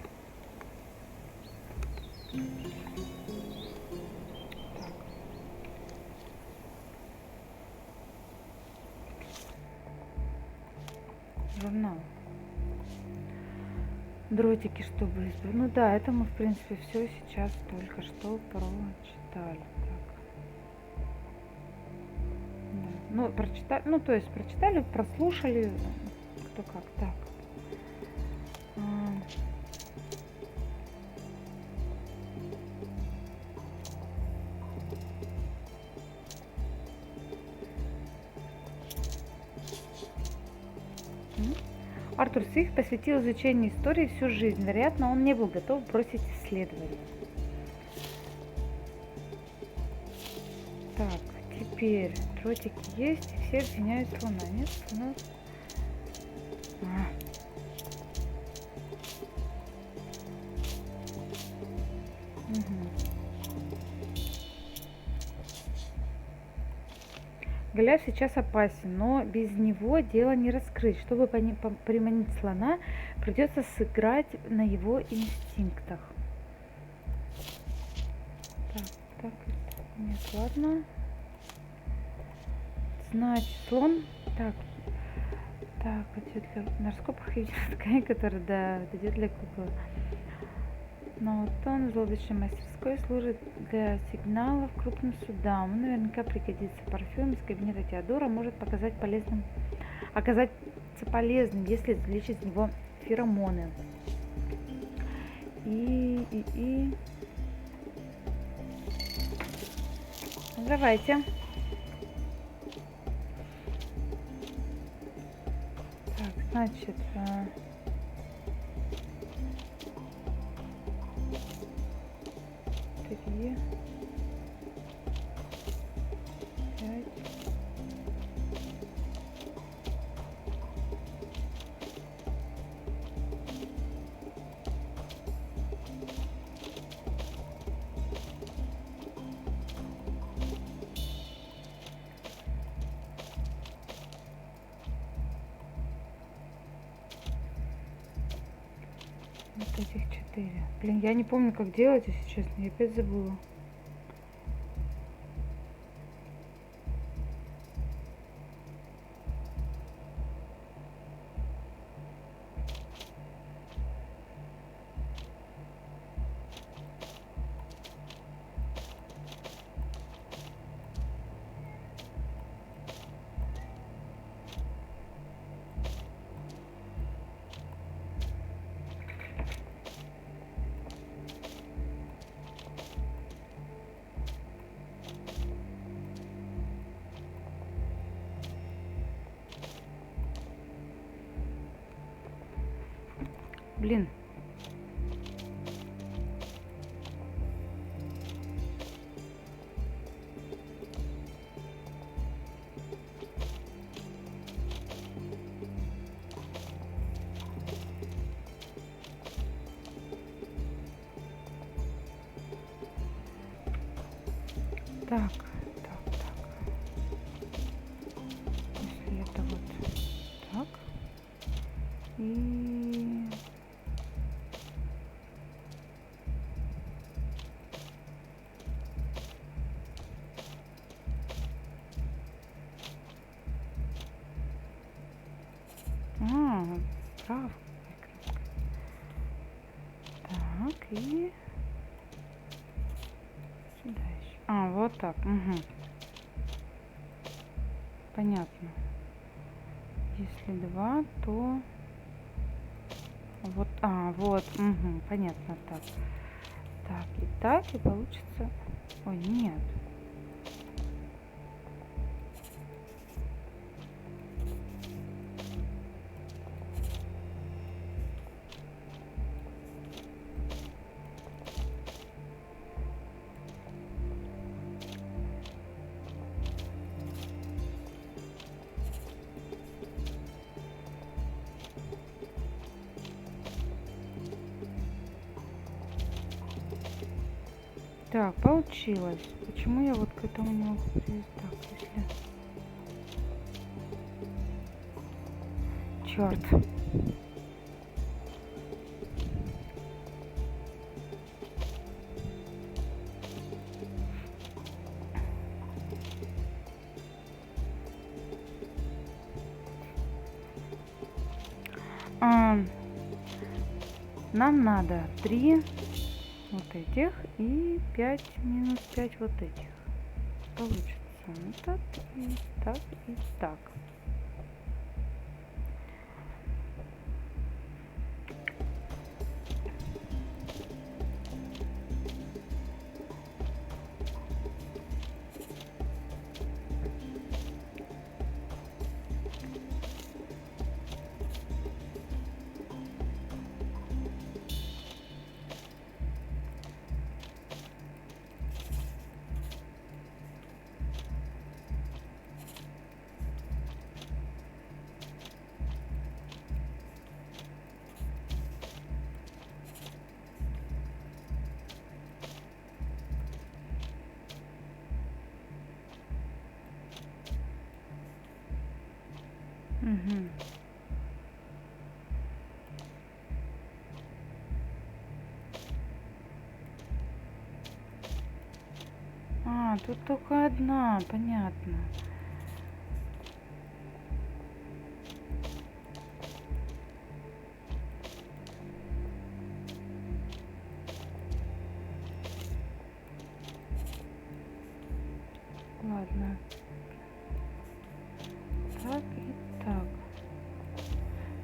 Журнал. Дротики, чтобы избавить. Ну да, это мы, в принципе, все сейчас только что прочитали. Так. Да. Ну, прочитали, ну, то есть прочитали, прослушали, кто как. Так. Артур Свифт посвятил изучению истории всю жизнь. Вероятно, он не был готов бросить исследование. Так, теперь дротики есть, и все обвиняют Слона. Нет, Слона... Голиаф сейчас опасен, но без него дело не раскрыть. Чтобы приманить слона, придется сыграть на его инстинктах. Так, нет, ладно. Значит, слон. Так, идет для... На раскопах видит ткань, которая, да, идет для куклы. Но вот он в зловещей мастерской служит для сигналов крупным судам. Он наверняка пригодится. Парфюм из кабинета Теодора может оказаться полезным, если извлечь из него феромоны. Давайте. Так, значит... 3, 5. Вот этих 4. Блин, я не помню, как делать, если честно. Я опять забыла. Блин. Так. трав. Так, и... Сюда еще. А, вот так. Угу. Понятно. Если 2, то... Вот, вот. Угу, понятно. Так, и получится... Ой, нет. Так, получилось. Почему я вот к этому не могу привести? Так, если... Черт. Нам надо 3 вот этих и 5 минус 5 вот этих. Получится вот так и так и так. Угу. Тут только одна, понятно. Ладно. Так и так.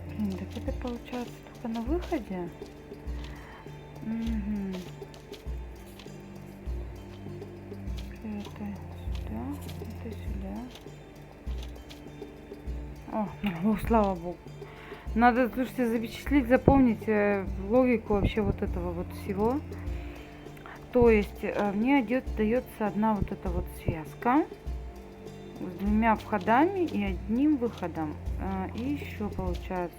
Блин, так это получается только на выходе? Угу. Это сюда. О, слава богу. Надо, слушайте, запечатлеть, запомнить логику вообще вот этого вот всего. То есть мне дается одна вот эта вот связка с 2 входами и 1 выходом. И еще получается,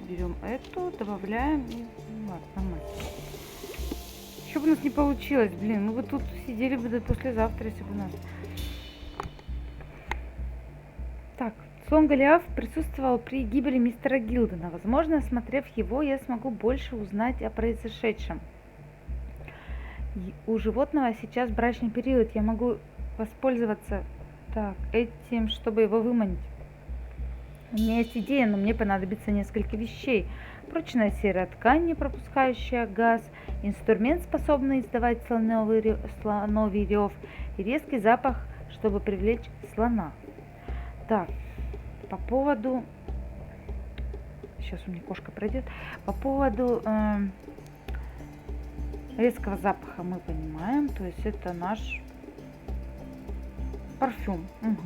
берем эту, добавляем и... ладно, нормально. Еще бы у нас не получилось, блин, мы бы тут сидели бы до послезавтра, если бы у нас... Так, слон Голиаф присутствовал при гибели мистера Гилдена. Возможно, осмотрев его, я смогу больше узнать о произошедшем. У животного сейчас брачный период. Я могу воспользоваться этим, чтобы его выманить. У меня есть идея, но мне понадобится несколько вещей. Прочная серая ткань, не пропускающая газ, инструмент, способный издавать слоновий рев, и резкий запах, чтобы привлечь слона. Так, по поводу... Сейчас у меня кошка пройдет. По поводу резкого запаха мы понимаем. То есть это наш парфюм. Угу.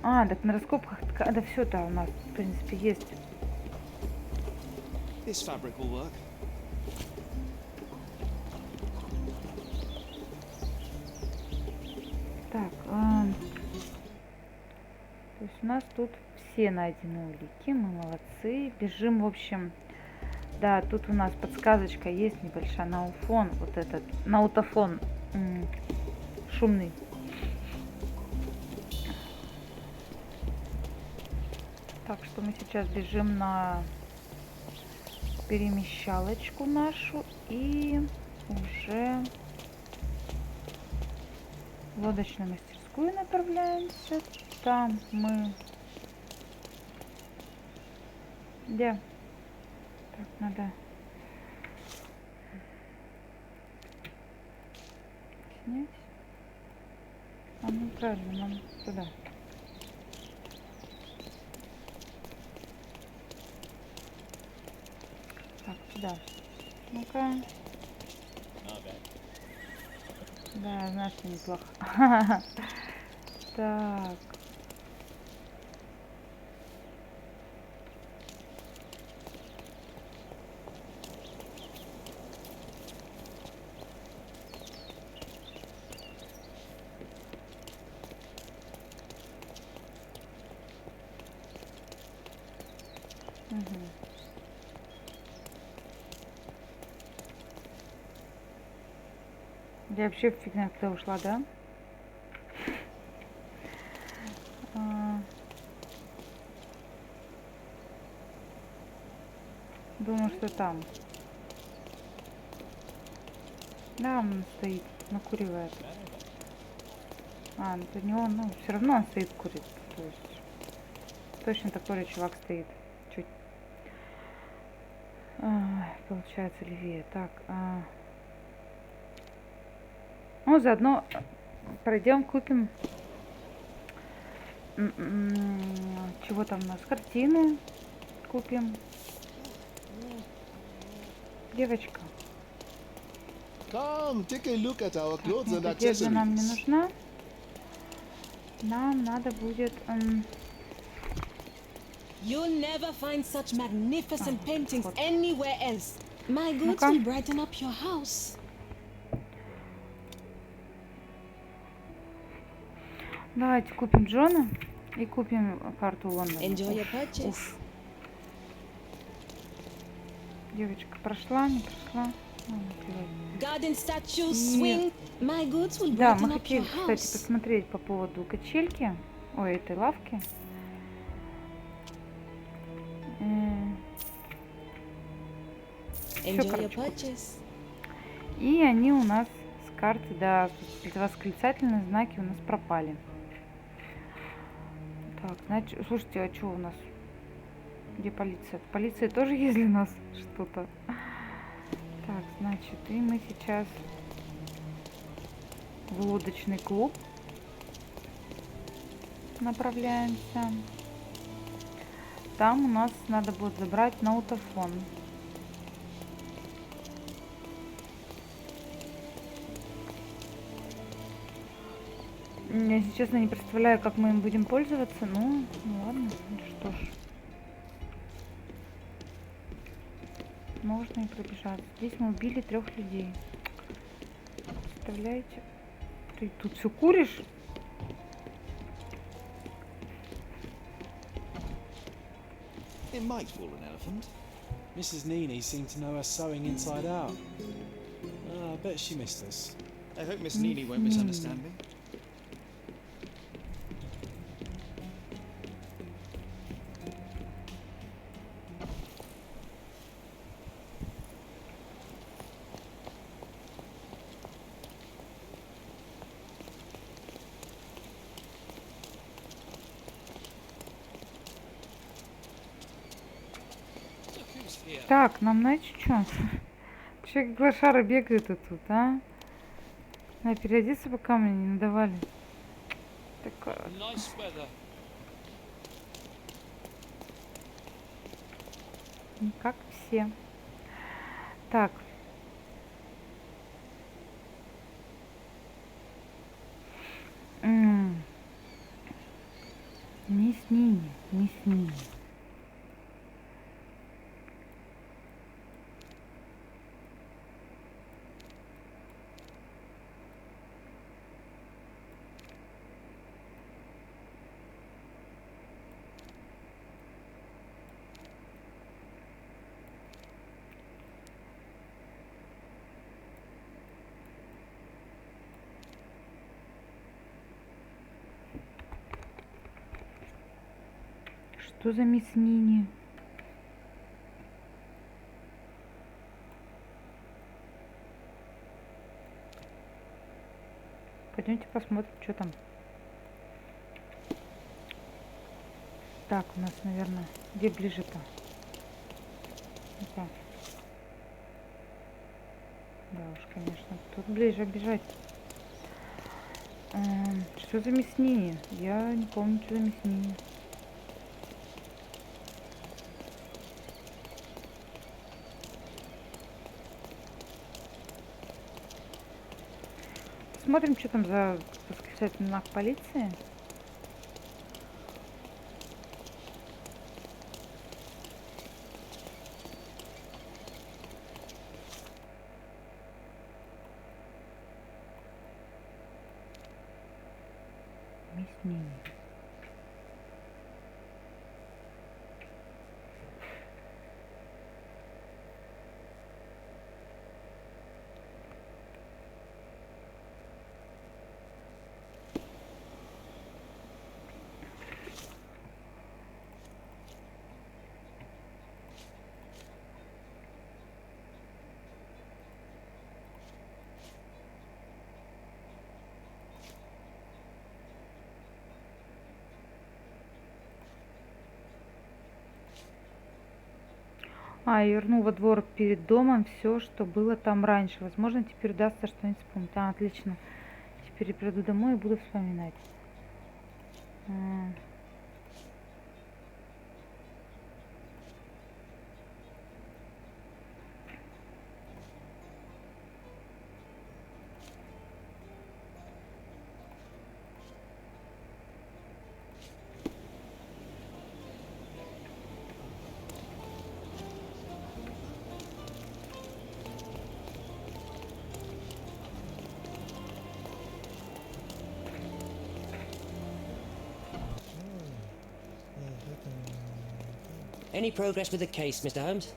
Так на раскопках... Да все-то у нас, в принципе, есть. This fabric will work. Так, то есть у нас тут все найдены улики, мы молодцы. Бежим, в общем, да, тут у нас подсказочка есть небольшая, науфон, вот этот, наутофон шумный. Так что мы сейчас бежим на перемещалочку нашу и уже в лодочную мастерскую направляемся. Там мы Где? Так, надо снять. А ну правильно, нам туда. Так, туда. Ну-ка. Да, знаешь, что неплохо. Так. Я вообще фиг знает, куда ушла, да? Думаю, что там. Да, он стоит, накуривает. Ну это не он, ну все равно он стоит, курит. То есть точно такой же чувак стоит. Чуть. Получается левее. Так. Ну, заодно пройдем, купим. Чего там у нас? Картины купим. Девочка. Come, take a look at our clothes and Одежда нам не accessories. нужна. Нам надо будет... You'll never find such magnificent paintings anywhere else. My goods Ну-ка. will brighten up your house. Давайте купим Джона и купим карту Лондона. Enjoy your Уф, purchase. уф. Девочка прошла, не прошла. Наплевать. Garden statues, И- swing. My goods will Да, brighten мы up хотели, your кстати, house. посмотреть по поводу качельки. Ой, этой лавки. Enjoy your короче, purchase. И они у нас с карты, да, восклицательные знаки у нас пропали. Так, значит, слушайте, а что у нас? Где полиция? Полиция тоже есть для нас что-то? Так, значит, и мы сейчас в лодочный клуб направляемся. Там у нас надо будет забрать наутофон. Я, если честно, не представляю, как мы им будем пользоваться. Ну ладно, что ж. Можно и пробежаться. Здесь мы убили 3 людей. Представляете? Ты тут все куришь? It might fool an elephant. Mrs. Nini seemed to know her sewing inside out. I bet she missed us. I hope Miss Neely won't misunderstand me. Так, нам, знаете, что? Че глашары бегают тут, а? На переодеться, пока мне не надавали. Такое. Не как все. Так. Мисс Нини, мисс Нини. Что за мисс Нини? Пойдемте посмотрим, что там. Так, у нас, наверное, где ближе-то? Ну-ка. Да уж, конечно. Тут ближе бежать. Что за мяснение? Я не помню, что за мяснение. Смотрим, что там за восклицательный знак полиции. Мяснение. И верну во двор перед домом все, что было там раньше. Возможно, теперь удастся что-нибудь вспомнить. Отлично. Теперь я приду домой и буду вспоминать. Any progress with the case, Mr. Holmes?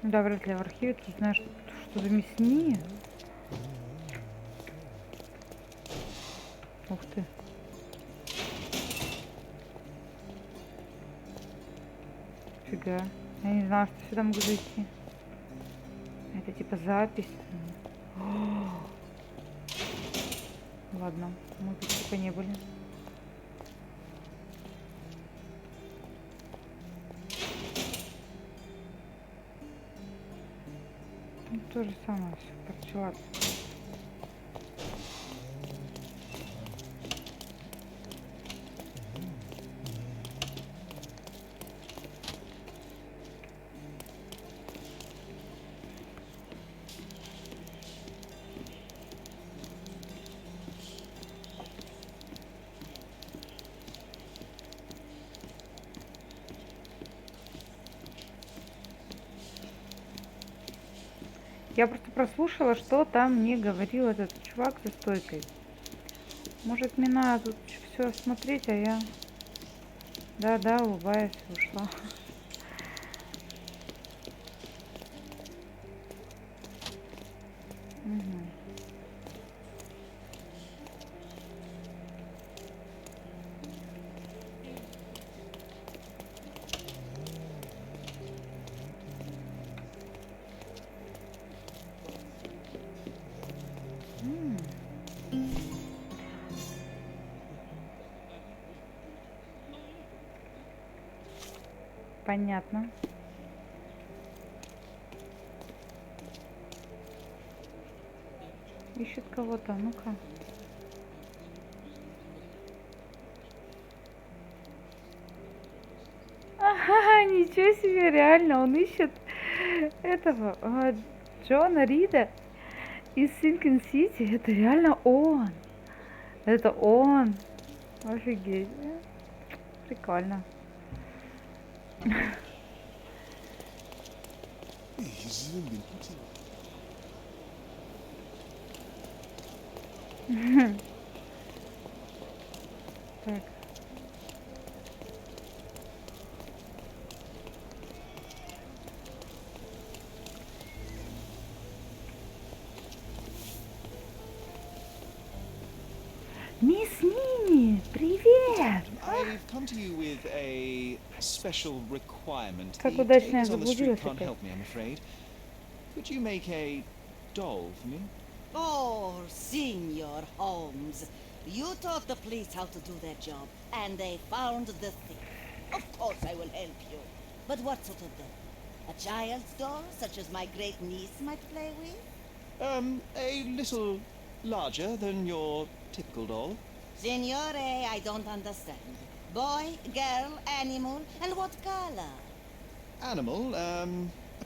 Да, вряд ли в архиве ты знаешь, что за мясние. Ух ты. Фига. Я не знала, что сюда могу зайти. Это типа запись. Ладно, мы тут типа не были. То же самое, все прочла. Я просто прослушала, что там мне говорил этот чувак за стойкой. Может, мне надо тут все осмотреть, а я... Да, улыбаясь, ушла. Понятно. Ищет кого-то, ну-ка. Ага, ничего себе, реально, он ищет этого Джона Рида из Синкин-Сити. Это реально он. Это он. Офигеть. Прикольно. Так. привет! I've come to you with a special requirement. Как The удачно я takers on the street заблудилась can't опять. help me, I'm afraid. Could you make a doll for me? Oh, Senor Holmes. You taught the police how to do their job, and they found the thief. Of course I will help you. But what sort of doll? A child's doll, such as my great niece might play with? A little larger than your typical doll. Signore, I don't understand. Boy, girl, animal, and what color? Animal, a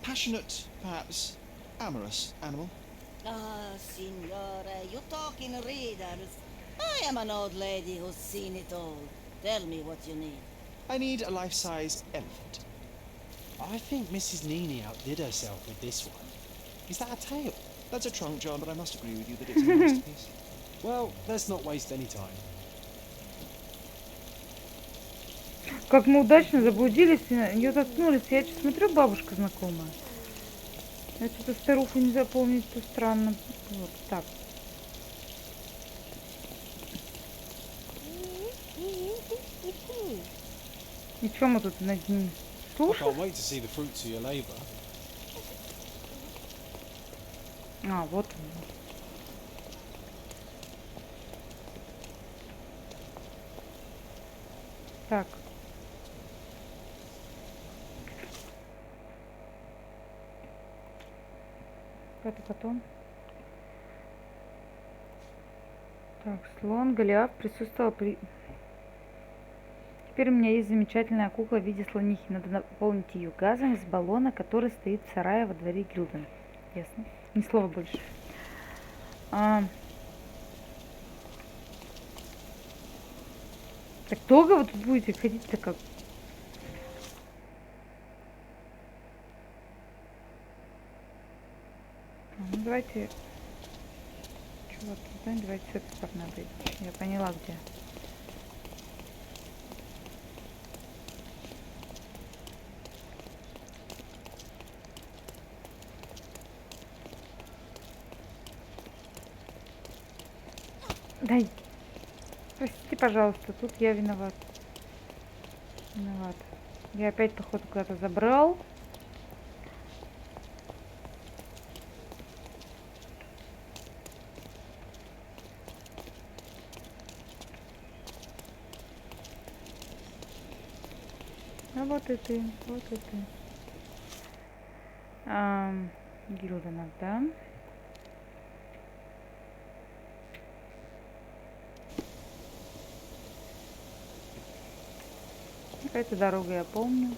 passionate, perhaps amorous animal. Ah, signore, you talk in riddles. I am an old lady who's seen it all. Tell me what you need. I need a life-size elephant. I think Mrs. Nini outdid herself with this one. Is that a tail? That's a trunk, John, but I must agree with you that it's a masterpiece. Well, let's not waste any time. Как мы удачно заблудились, ее заткнулись. Я что смотрю, бабушка знакомая. Я что-то старуху не запомнить, то странно. Вот так. И что мы тут над ним? I Слушай? can't wait to see the fruits of your labour. А, вот он. Так. Это потом. Так, слон, Голиаф присутствовал при... Теперь у меня есть замечательная кукла в виде слонихи. Надо наполнить ее газом из баллона, который стоит в сарае во дворе Гилден. Ясно. Ни слова больше. Так долго вы тут будете ходить-то как? Ну давайте. Чего тут? Давайте с этой стороны обойдем. Я поняла где. Дай. Простите, пожалуйста, тут я виноват. Виноват. Я опять, походу, куда-то забрал. А вот и ты, вот и ты. Гилдена, да? Эту дорогу я помню.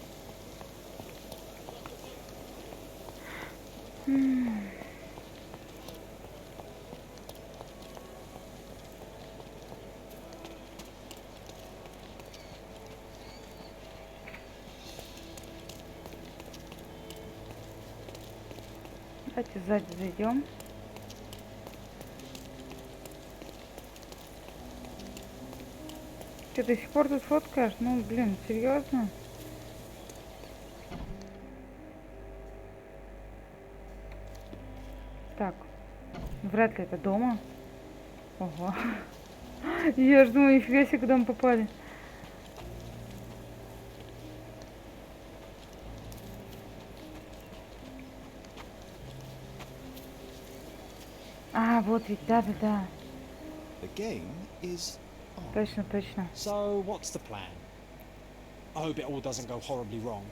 Давайте сзади зайдем. Ты до сих пор тут фоткаешь? Ну, блин, серьезно? Так, вряд ли это дома. Ого. Я ж думаю, нифига себе, куда мы попали. А, вот ведь, да-да-да. The game is on. Точно, точно. So, what's the plan? I hope it all doesn't go horribly wrong.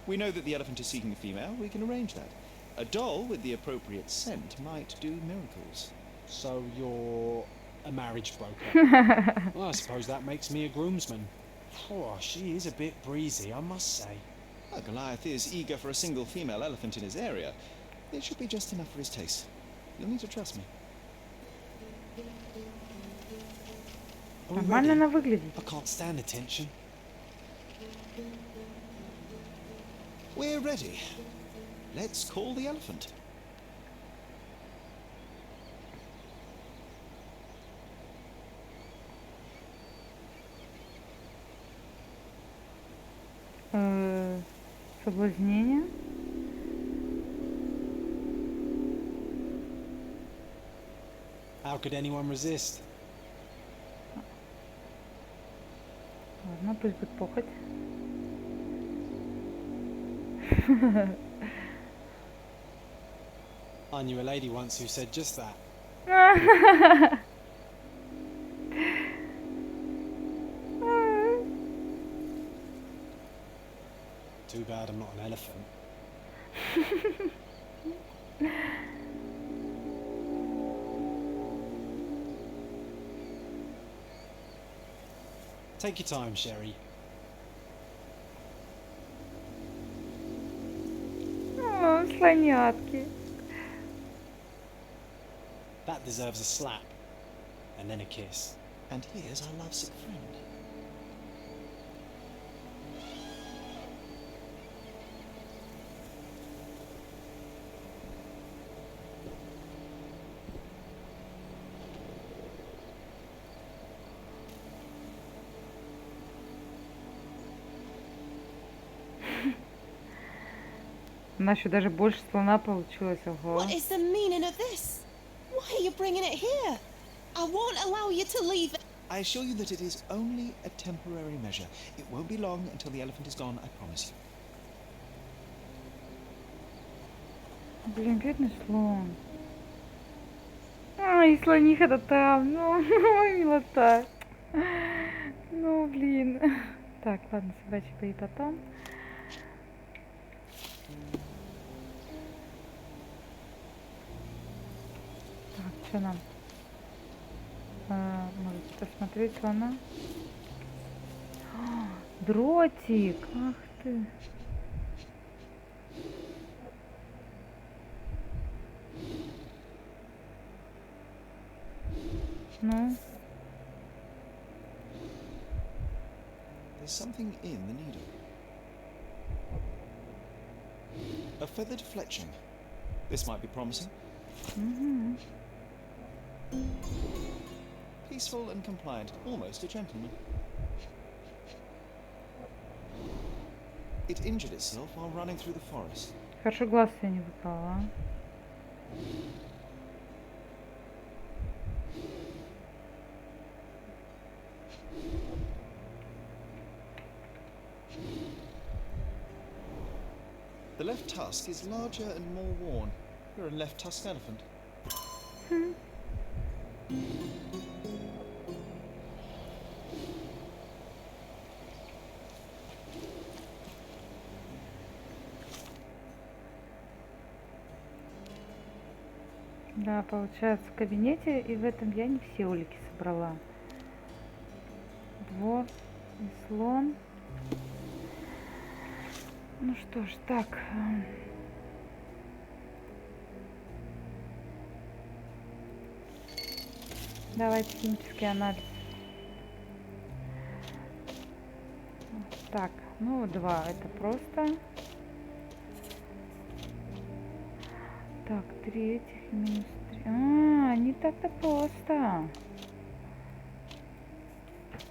We know that the elephant is seeking a female. We can arrange that. A doll with the appropriate scent might do miracles. So, you're a marriage broker. Well, I suppose that makes me a groomsman. Oh, she is a bit breezy, I must say. Well, Goliath is eager for a single female elephant in his area. It should be just enough for his taste. You'll need to trust me. Нормально она выглядит. I can't stand attention. We're ready. Let's call the elephant. Соблазнение. How could anyone resist? Ладно, пусть будет похоть. I knew a lady once who said just that. Too bad I'm not an elephant. Take your time, Sherry. О, слонятки. That deserves a slap. And then a kiss. And here's our lovesick friend. Она еще даже больше слона получилась. Ого. What is the meaning of this? Why are you bringing it here? I won't allow you to leave it. I assure you that it is only a temporary measure. It won't be long until the elephant is gone, I promise you. Блин, бедный слон. Ай, слониха-то там. Ну, милота. Ну, блин. Так, ладно, собачий бои потом. Так, что нам? Можете посмотреть слона. Дротик! Ах ты! Ну? There's something in the needle. A feathered fletching. This might be promising. Угу. Peaceful and compliant, almost a gentleman. It injured itself while running through the forest. Хорошо, глаз себе не выпал, а? The left tusk is larger and more worn. You're a left-tusked elephant. Да, получается, в кабинете, и в этом я не все улики собрала. Двор и слон. Ну что ж, так. Давайте химический анализ. Так, ну 2 это просто. Так, 3 этих и минус 3. А, не так-то просто.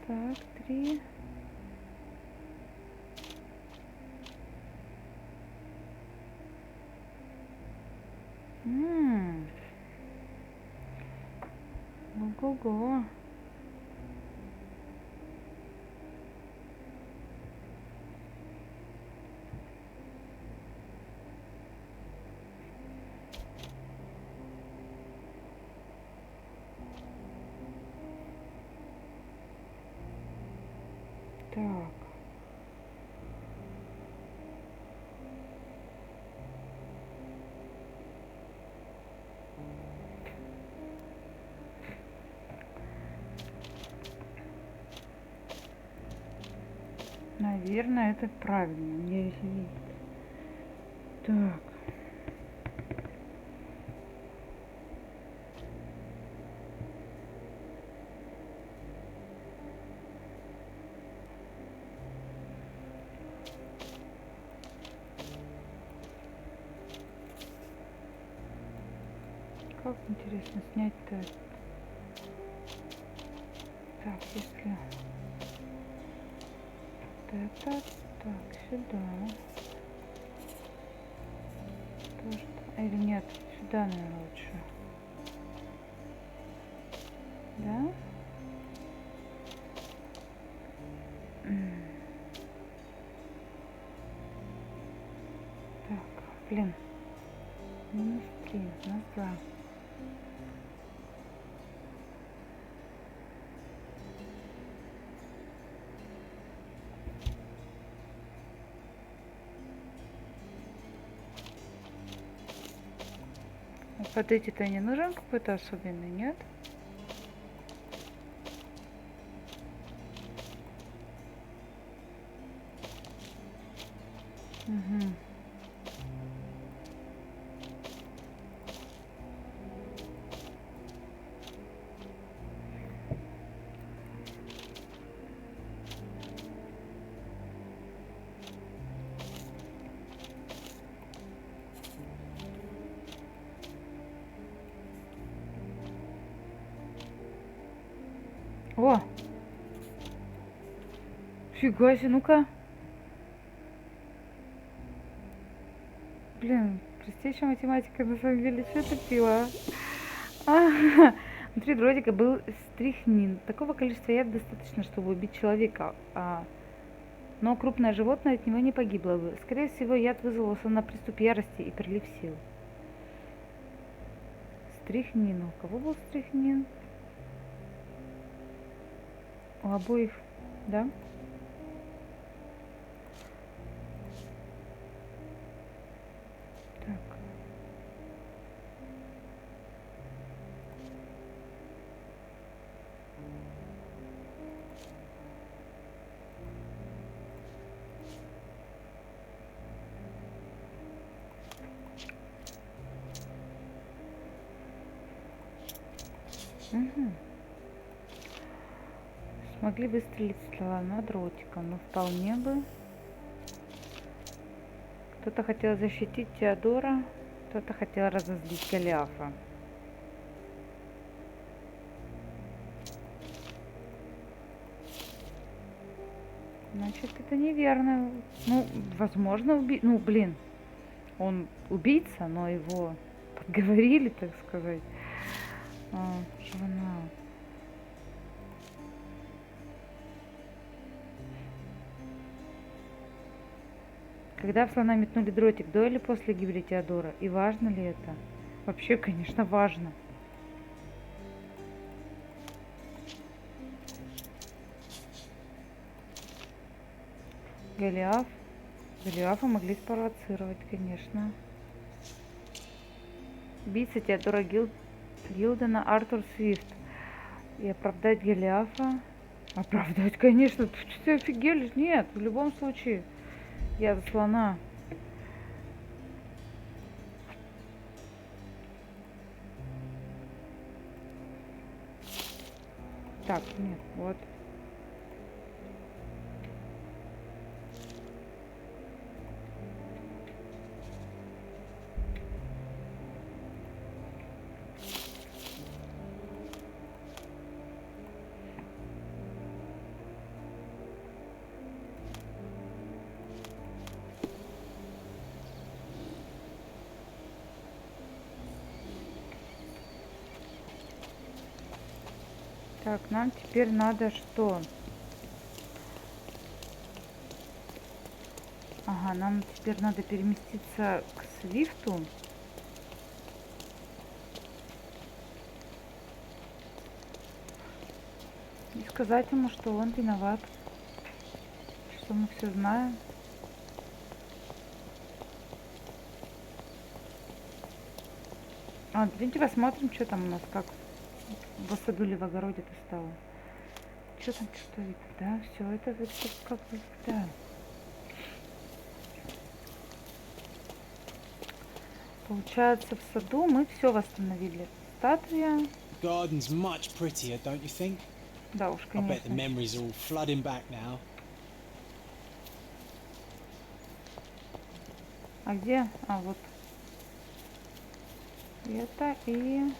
Так, 3. Ого-го. Так. Наверное, это правильно. Мне видит. Так. Как интересно снять-то. Так, если это, так, сюда. Тоже, или нет, сюда, наверное, лучше. Да? Блин. Минус 3, нас 2. Под эти-то не нужен какой-то особенный, нет? Угу. О! Фига себе, ну-ка. Блин, простейшая математика на самом деле что это пила? Внутри дротика был стрихнин. Такого количества яда достаточно, чтобы убить человека. Но крупное животное от него не погибло бы. Скорее всего, яд вызвался на приступ ярости и прилив сил. Стрихнин. У кого был стрихнин? У обоих, да? Так. Угу. Смогли выстрелить слона дротиком, но вполне бы. Кто-то хотел защитить Теодора, кто-то хотел разозлить Голиафа. Значит, это неверно. Ну, возможно, ну, блин, он убийца, но его подговорили, так сказать. Жена. Когда в слона метнули дротик, до или после гибели Теодора? И важно ли это? Вообще, конечно, важно. Голиафа могли спровоцировать, конечно. Убийца Теодора Гилдена Артур Свифт. И оправдать Голиафа? Оправдать, конечно. Ты офигели? Нет, в любом случае. Я за слона. Так, нет, вот. Так, нам теперь надо что? Ага, нам теперь надо переместиться к Свифту. И сказать ему, что он виноват. Что мы все знаем. Давайте посмотрим, что там у нас, как в саду или в огороде-то стало. Что там, что это, да? Все это как бы, да. Получается, в саду мы все восстановили. Статуя. Garden's much prettier, don't you think? Да уж, I bet the конечно. memories are all flooding back now. А где? А, вот. Это и...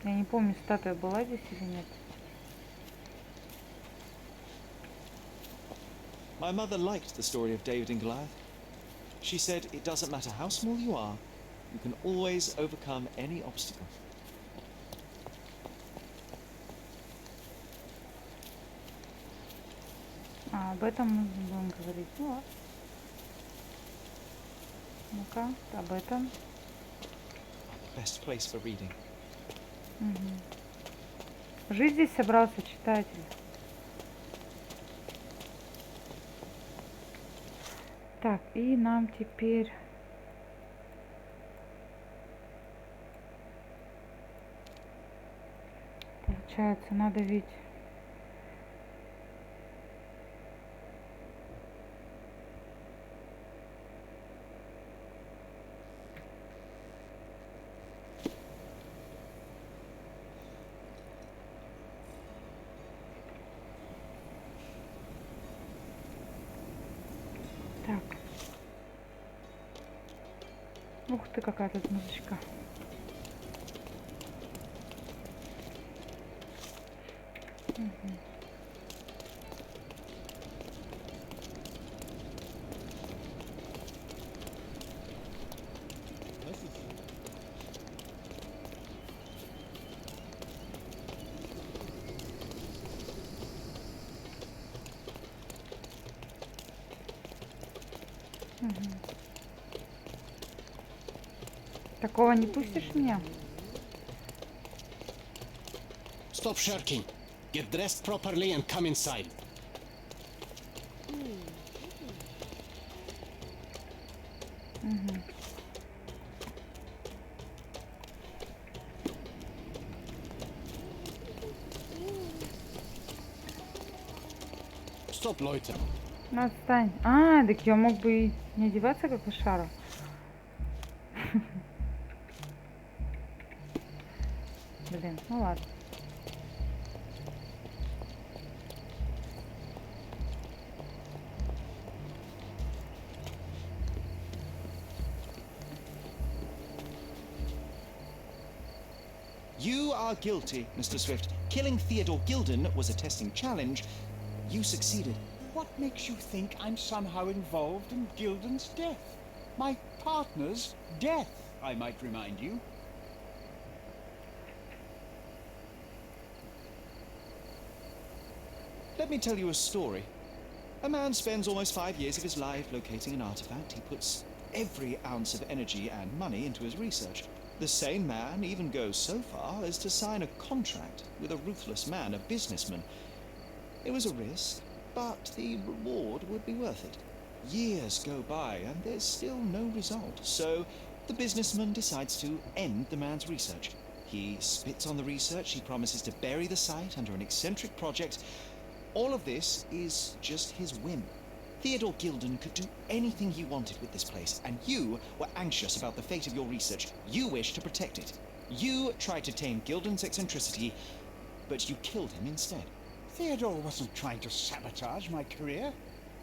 Я не помню, статуя была здесь или нет. My mother liked the story of David and Goliath. She said it doesn't matter how small you are, you can always overcome any obstacle. А об этом мы будем говорить. Ну ладно. Ну-ка, об этом. The best place for reading. Жизнь здесь собрался читатель. Так, и нам теперь... Получается, надо ведь... Так. Ух ты, какая тут музычка. Такого не пустишь меня? Stop shirking. Get dressed properly and come inside. Stop loitering. Ну, отстань. А, так я мог бы и не одеваться, как лошара. Блин, ну ладно. You are guilty, Mr. Swift. Killing Theodore Gilden was a testing challenge. You succeeded. What makes you think I'm somehow involved in Gilden's death? My partner's death, I might remind you. Let me tell you a story. A man spends almost 5 years of his life locating an artifact. He puts every ounce of energy and money into his research. The same man even goes so far as to sign a contract with a ruthless man, a businessman. It was a risk, but the reward would be worth it. Years go by and there's still no result, so the businessman decides to end the man's research. He spits on the research, he promises to bury the site under an eccentric project. All of this is just his whim. Theodore Gilden could do anything he wanted with this place, and you were anxious about the fate of your research. You wished to protect it. You tried to tame Gilden's eccentricity, but you killed him instead. Theodore wasn't trying to sabotage my career.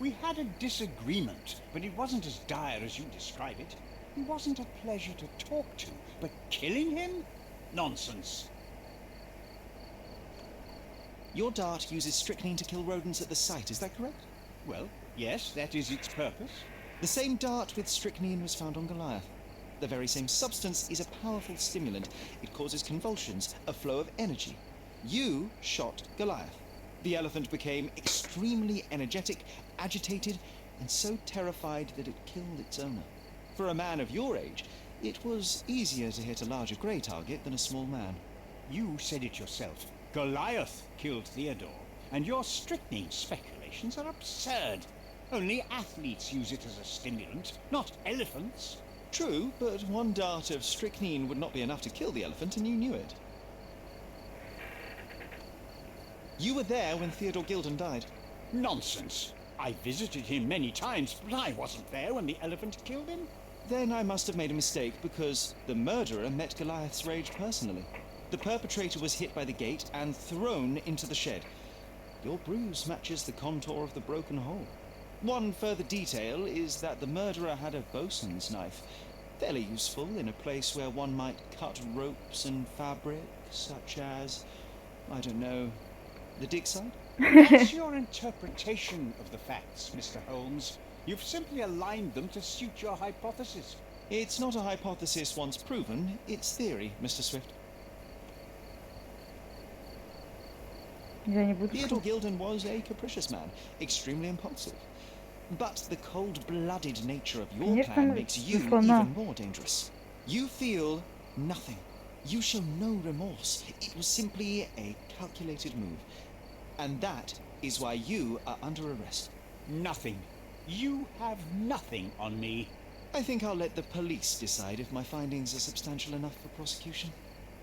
We had a disagreement, but it wasn't as dire as you describe it. He wasn't a pleasure to talk to, but killing him? Nonsense. Your dart uses strychnine to kill rodents at the site, is that correct? Well, yes, that is its purpose. The same dart with strychnine was found on Goliath. The very same substance is a powerful stimulant. It causes convulsions, a flow of energy. You shot Goliath. The elephant became extremely energetic, agitated, and so terrified that it killed its owner. For a man of your age, it was easier to hit a larger grey target than a small man. You said it yourself. Goliath killed Theodore, and your strychnine speculations are absurd. Only athletes use it as a stimulant, not elephants. True, but one dart of strychnine would not be enough to kill the elephant, and you knew it. You were there when Theodore Gilden died. Nonsense. I visited him many times, but I wasn't there when the elephant killed him. Then I must have made a mistake, because the murderer met Goliath's rage personally. The perpetrator was hit by the gate and thrown into the shed. Your bruise matches the contour of the broken hole. One further detail is that the murderer had a bosun's knife, fairly useful in a place where one might cut ropes and fabric, such as, I don't know, the dig site? That's your interpretation of the facts, Mr. Holmes. You've simply aligned them to suit your hypothesis. It's not a hypothesis once proven, it's theory, Mr. Swift. Я не буду. Theodore Gilden was a capricious man, extremely impulsive. But the cold-blooded nature of your Конечно, plan makes you слона. even more dangerous. You feel nothing. You show no remorse. It was simply a calculated move. And that is why you are under arrest. Nothing. You have nothing on me. I think I'll let the police decide if my findings are substantial enough for prosecution.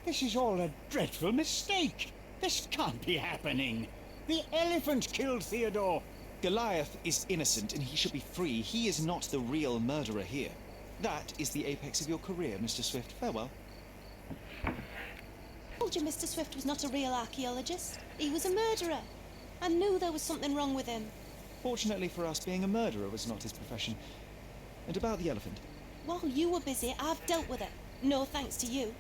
This is all a dreadful mistake. This can't be happening. The elephant killed Theodore. Goliath is innocent and he should be free. He is not the real murderer here. That is the apex of your career, Mr. Swift. Farewell. I told you Mr. Swift was not a real archaeologist. He was a murderer. I knew there was something wrong with him. Fortunately for us, being a murderer was not his profession. And about the elephant. While you were busy, I've dealt with it. No thanks to you.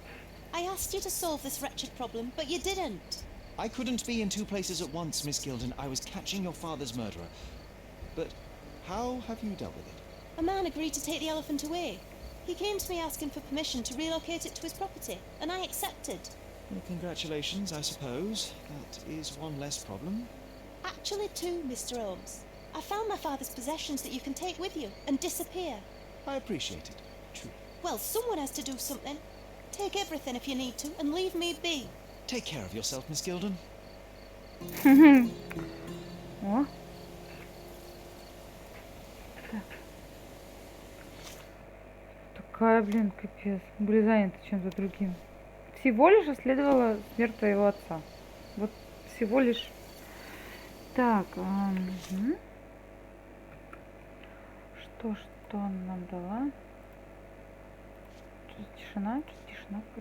I asked you to solve this wretched problem, but you didn't. I couldn't be in two places at once, Miss Gilden. I was catching your father's murderer. But how have you dealt with it? A man agreed to take the elephant away. He came to me asking for permission to relocate it to his property, and I accepted. Well, congratulations, I suppose. That is one less problem. Actually, two, Mr. Holmes. I found my father's possessions that you can take with you and disappear. I appreciate it. True. Well, someone has to do something. Take everything if you need to, and leave me be. Take care of yourself, Miss Gilden. О. Такая, блин, капец. Были заняты чем-то другим. Всего лишь исследовала смерть твоего отца. Вот всего лишь. Так. Что она нам дала? Тишина.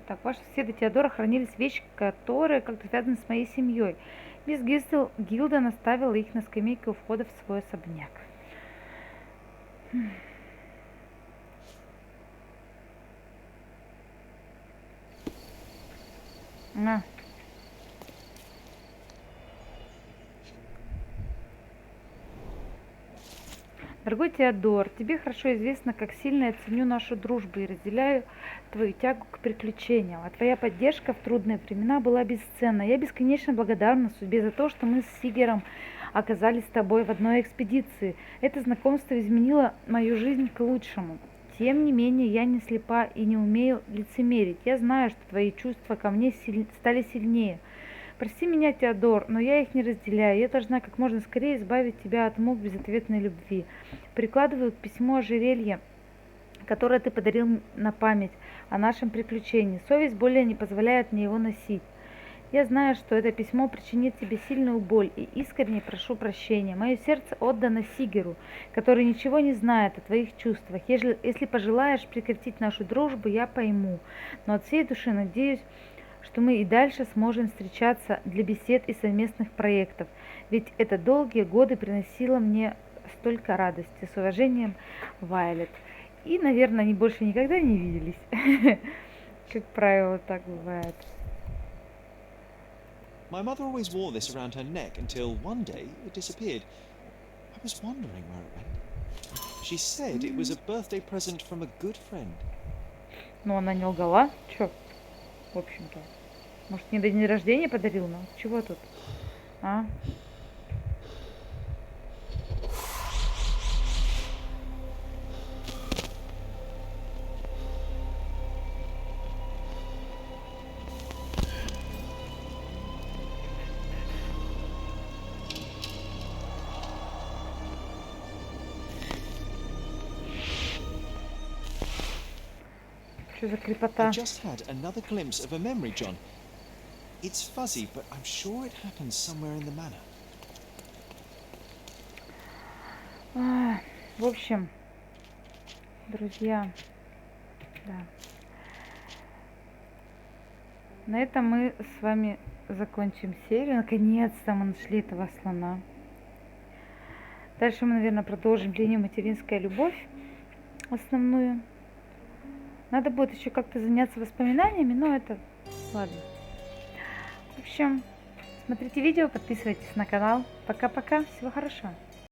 Так, ваши соседы Теодора хранились вещи, которые как-то связаны с моей семьей. Мисс Гилден оставила их на скамейке у входа в свой особняк. На. Дорогой Теодор, тебе хорошо известно, как сильно я ценю нашу дружбу и разделяю твою тягу к приключениям. А твоя поддержка в трудные времена была бесценна. Я бесконечно благодарна судьбе за то, что мы с Сигером оказались с тобой в одной экспедиции. Это знакомство изменило мою жизнь к лучшему. Тем не менее, я не слепа и не умею лицемерить. Я знаю, что твои чувства ко мне стали сильнее. Прости меня, Теодор, но я их не разделяю. Я должна как можно скорее избавить тебя от мук безответной любви. Прикладываю к письму ожерелье, которое ты подарил на память о нашем приключении. Совесть более не позволяет мне его носить. Я знаю, что это письмо причинит тебе сильную боль, и искренне прошу прощения. Мое сердце отдано Сигеру, который ничего не знает о твоих чувствах. Если пожелаешь прекратить нашу дружбу, я пойму. Но от всей души надеюсь, что мы и дальше сможем встречаться для бесед и совместных проектов. Ведь это долгие годы приносило мне столько радости. С уважением, Вайолет. И, наверное, они больше никогда не виделись. Как правило, так бывает. My mother always wore this around her neck until one day it disappeared. I was wondering where it went. She said it was a birthday present from a good friend. Ну, она не лгала. Чё? В общем-то. Может, не до дня рождения подарил нам? Чего тут? А? Что за крепота? I just had another glimpse of a memory, John. It's fuzzy, but I'm sure it happens somewhere in the manor. В общем, друзья, да. На этом мы с вами закончим серию. Наконец-то мы нашли этого слона. Дальше мы, наверное, продолжим линию материнская любовь основную. Надо будет еще как-то заняться воспоминаниями, но это ладно. В общем, смотрите видео, подписывайтесь на канал. Пока-пока, всего хорошего.